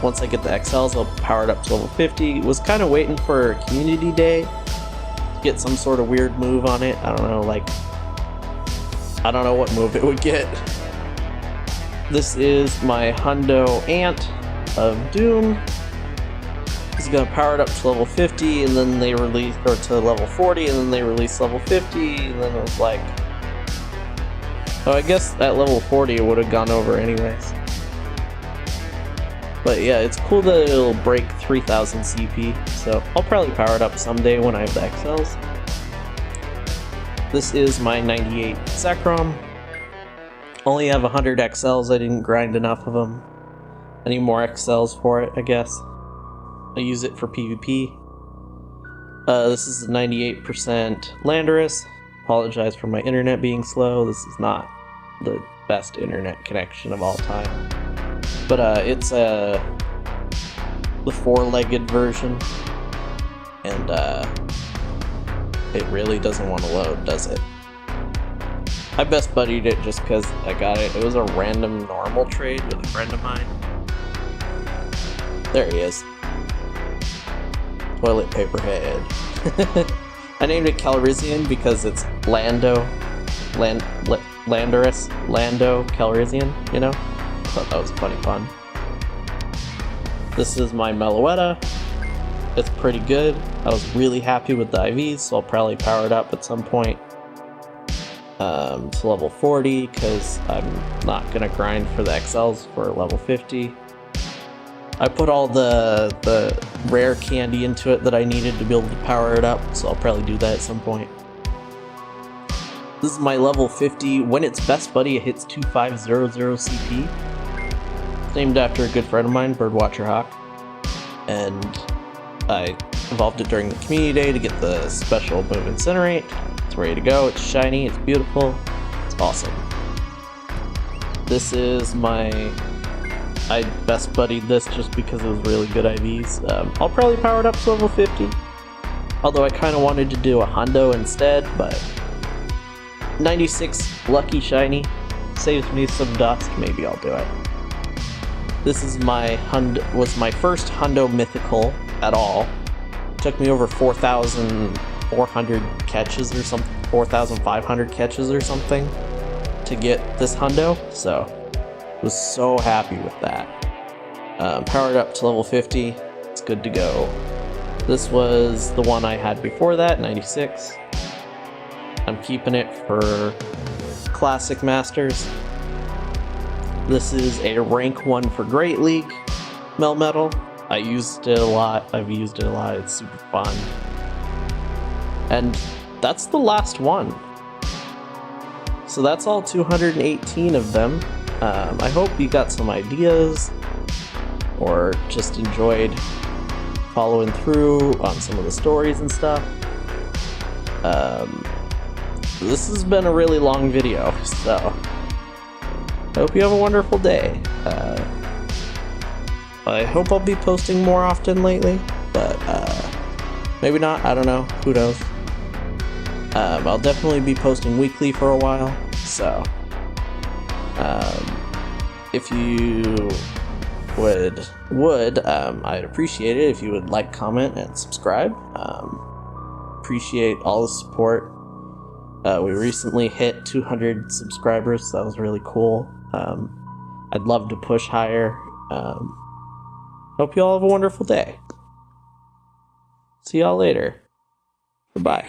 Once I get the XLs, I'll power it up to level 50. Was kind of waiting for Community Day to get some sort of weird move on it. I don't know, like, I don't know what move it would get. This is my Hundo Ant of Doom. It's gonna power it up to level 50, and then they released, or to level 40, and then they released level 50, and then it was like, oh, I guess at level 40 it would have gone over anyways. But yeah, it's cool that it'll break 3000 CP, so I'll probably power it up someday when I have the XLs. This is my 98 Zekrom. Only have 100 XLs, I didn't grind enough of them. I need more XLs for it, I guess. I use it for PvP. This is the 98% Landorus. Apologize for my internet being slow. This is not the best internet connection of all time. But it's the four-legged version. And it really doesn't want to load, does it? I best buddied it just because I got it. It was a random normal trade with a friend of mine. There he is. Toilet paper head. I named it Calrissian because it's Landorus, Lando Calrissian, you know? I thought that was a funny pun. This is my Meloetta. It's pretty good. I was really happy with the IVs, so I'll probably power it up at some point to level 40, because I'm not going to grind for the XLs for level 50. I put all the rare candy into it that I needed to be able to power it up, so I'll probably do that at some point. This is my level 50. When it's best buddy, it hits 2500 CP. It's named after a good friend of mine, Birdwatcher Hawk. And I evolved it during the community day to get the special move Incinerate. It's ready to go. It's shiny. It's beautiful. It's awesome. This is I best buddied this just because it was really good IVs. I'll probably power it up to level 50. Although I kind of wanted to do a Hundo instead, but 96 lucky shiny saves me some dust. Maybe I'll do it. This is was my first Hundo mythical at all. It took me over 4,400 catches or something, 4,500 catches or something to get this Hundo. So was so happy with that. Powered up to level 50. It's good to go. This was the one I had before that, 96. I'm keeping it for Classic Masters. This is a rank 1 for Great League Melmetal. I used it a lot. I've used it a lot. It's super fun. And that's the last one. So that's all 218 of them. I hope you got some ideas or just enjoyed following through on some of the stories and stuff. This has been a really long video, so I hope you have a wonderful day. I hope I'll be posting more often lately, but maybe not, I don't know, who knows. I'll definitely be posting weekly for a while, so if you would I'd appreciate it if you would like, comment, and subscribe. Appreciate all the support. We recently hit 200 subscribers, so that was really cool. I'd love to push higher. Hope you all have a wonderful day. See y'all later. Goodbye.